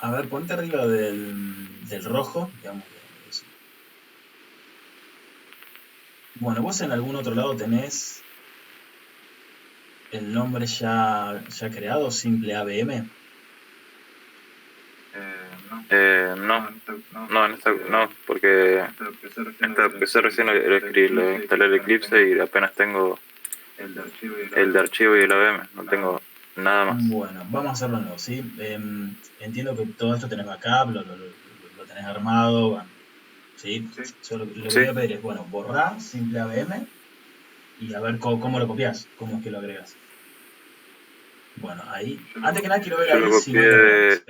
A ver, ponte arriba del rojo, digamos. Eso. Bueno, vos en algún otro lado tenés el nombre ya creado, simple ABM. No, porque esta recién lo instalé el Eclipse y apenas tengo el de archivo y el AVM, no tengo nada más. Bueno, vamos a hacerlo nuevo, ¿sí? Entiendo que todo esto tenés backup, lo tenés armado, ¿sí? Yo lo que voy a pedir es, bueno, borrar simple AVM y a ver cómo lo copias, cómo es que lo agregas. Bueno, ahí, antes que nada quiero ver ahí si no hay errores.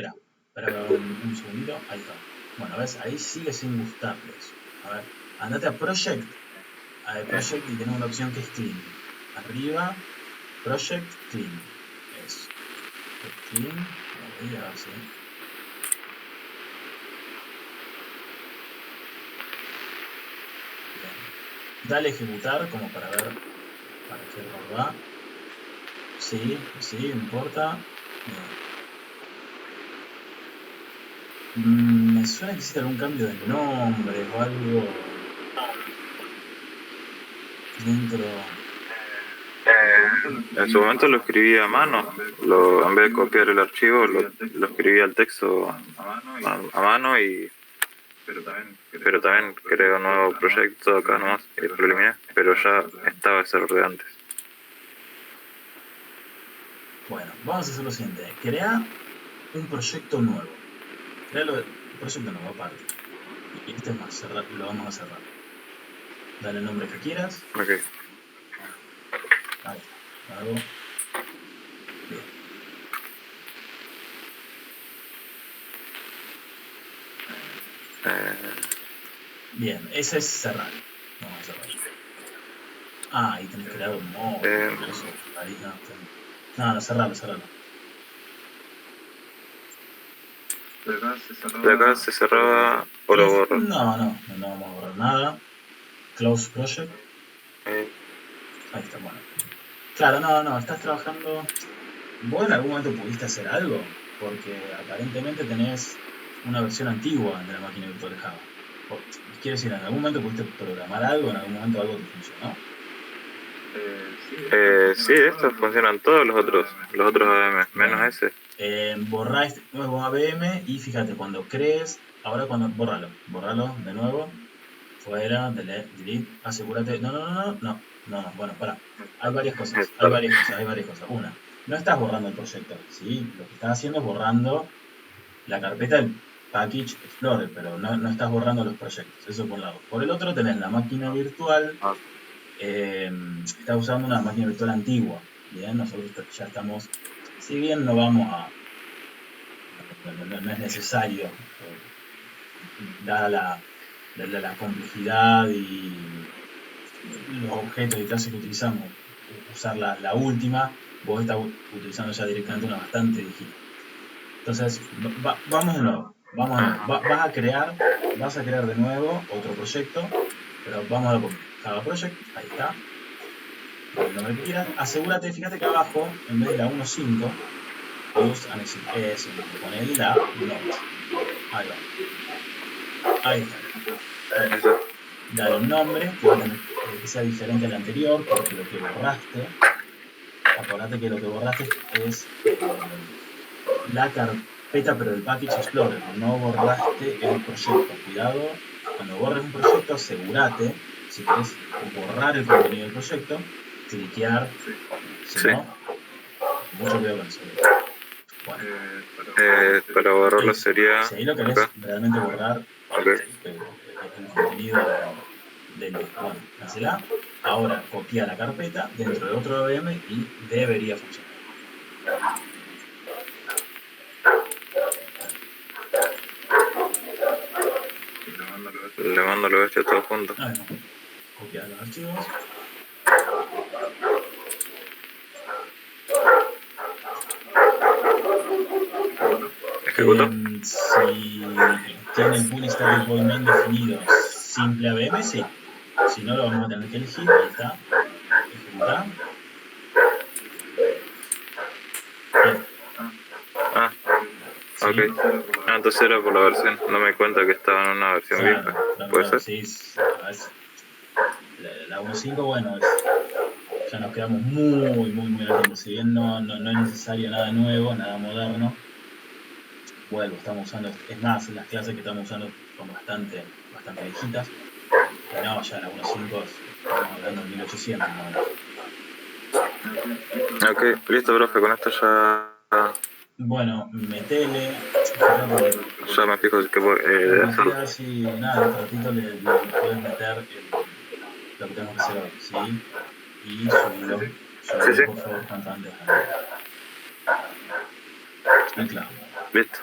Espera un segundito, ahí está. Bueno, ves, ahí sigue sin gustarle eso. A ver, andate a Project, y tenés una opción que es Clean. Arriba, Project, Clean. Eso. Clean, ahí, a ver si. Bien. Dale ejecutar como para ver para qué error va. Sí, no importa. Me suena que hiciste algún cambio de nombre o algo dentro. En su momento lo escribí a mano, en vez de copiar el archivo lo escribí al texto a mano pero también creé un nuevo proyecto acá nomás y lo eliminé, pero ya estaba ese error de antes. Bueno, vamos a hacer lo siguiente, crea un proyecto nuevo. Proyecto nuevo aparte. Y este es más, lo vamos a cerrar. Dale el nombre que quieras. Ok. Ahí está. Hago. Bien. Bien, ese es cerrar. Vamos a cerrar. Ahí tenés que crear un modo. Ahí no, cerralo. De acá se cerraba o lo borro. No vamos a borrar nada. Close Project. Ahí está, bueno. Claro, no, estás trabajando. ¿Vos en algún momento pudiste hacer algo? Porque aparentemente tenés una versión antigua de la máquina virtual de Java. Quiero decir, ¿en algún momento pudiste programar algo? ¿En algún momento algo te funcionó? Sí, estos funcionan todos los otros AVM, menos Bueno, ese. borrá este nuevo AVM y fíjate, cuando crees, ahora cuando, borralo de nuevo, fuera, delete, asegúrate, no, bueno, pará, hay varias cosas. Una, no estás borrando el proyecto, ¿sí? Lo que estás haciendo es borrando la carpeta del Package Explorer, pero no estás borrando los proyectos, eso por un lado. Por el otro tenés la máquina virtual, estás usando una máquina virtual antigua, bien, nosotros ya estamos, si bien no vamos a, no es necesario, dada la complejidad y los objetos y clases que utilizamos, usar la última, vos estás utilizando ya directamente una bastante viejita. Entonces, vamos de nuevo. Vas a crear de nuevo otro proyecto, pero vamos a lo poquito. Java Project, ahí está. Pon el nombre que quieras. Asegúrate, fíjate que abajo, en vez de la 1.5, use an execute. Eso mismo, ponele la note. Ahí va. Ahí está. Dale un nombre que va a tener que sea diferente al anterior, porque lo que borraste, acordate que lo que borraste es la carpeta, pero del Package Explorer, no borraste el proyecto. Cuidado, cuando borres un proyecto, asegúrate, si querés borrar el contenido del proyecto, cliquear, si no, mucho cuidado con eso. Bueno, para borrarlo sería si ahí lo querés acá. realmente borrar el contenido bueno, cancela. Ahora copia la carpeta dentro de otro VM y debería funcionar. Le mando lo bestia todo junto. Copiar los archivos. ¿Ejecuto? Si tiene el pool static void main definido simple AVM, sí. Si no, lo vamos a tener que elegir. Ahí está. Ejecutar. Bien. Sí. Ok. Entonces era por la versión. No me di cuenta que estaba en una versión vieja. ¿Puede ser? Sí. La 1.5, bueno, ya nos quedamos muy al tiempo. Si bien no es necesario nada nuevo, nada moderno, vuelvo, estamos usando, es más, las clases que estamos usando son bastante viejitas. Y no, ya la 1.5 estamos hablando de 1800 más o menos. Ok, listo, profe, con esto ya... Bueno, metele. Ya me fijo que de hacerlo. Si nada, en un ratito le puedes meter lo que tenemos que hacer hoy, ¿sí? Y subirlo por favor cuanto antes al cloud. Listo.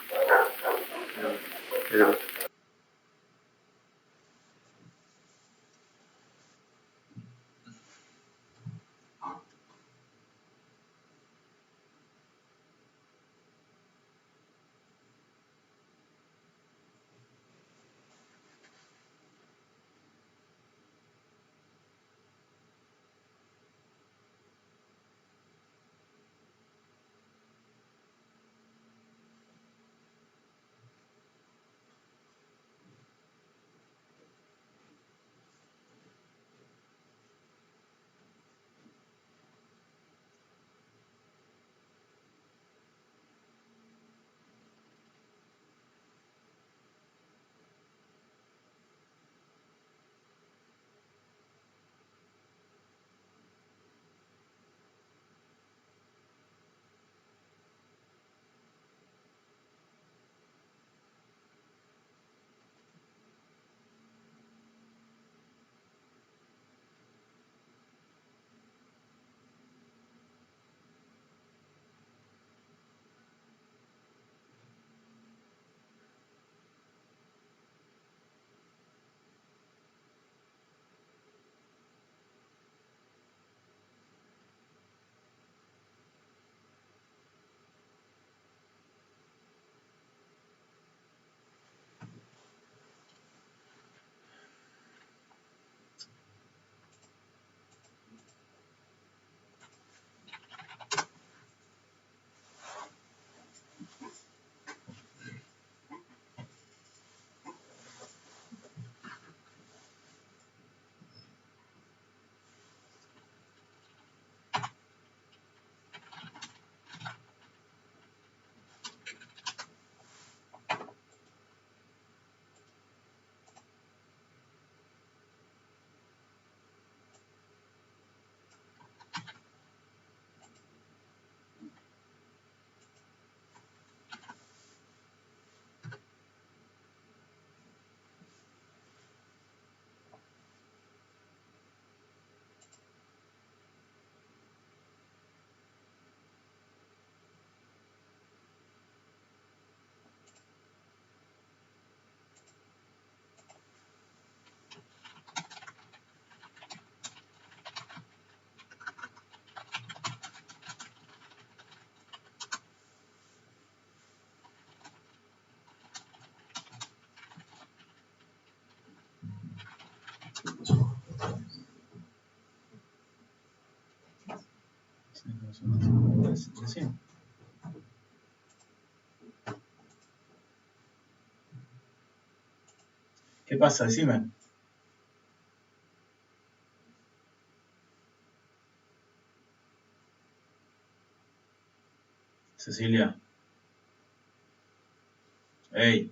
Decime. ¿Qué pasa? Decime. Cecilia. Hey.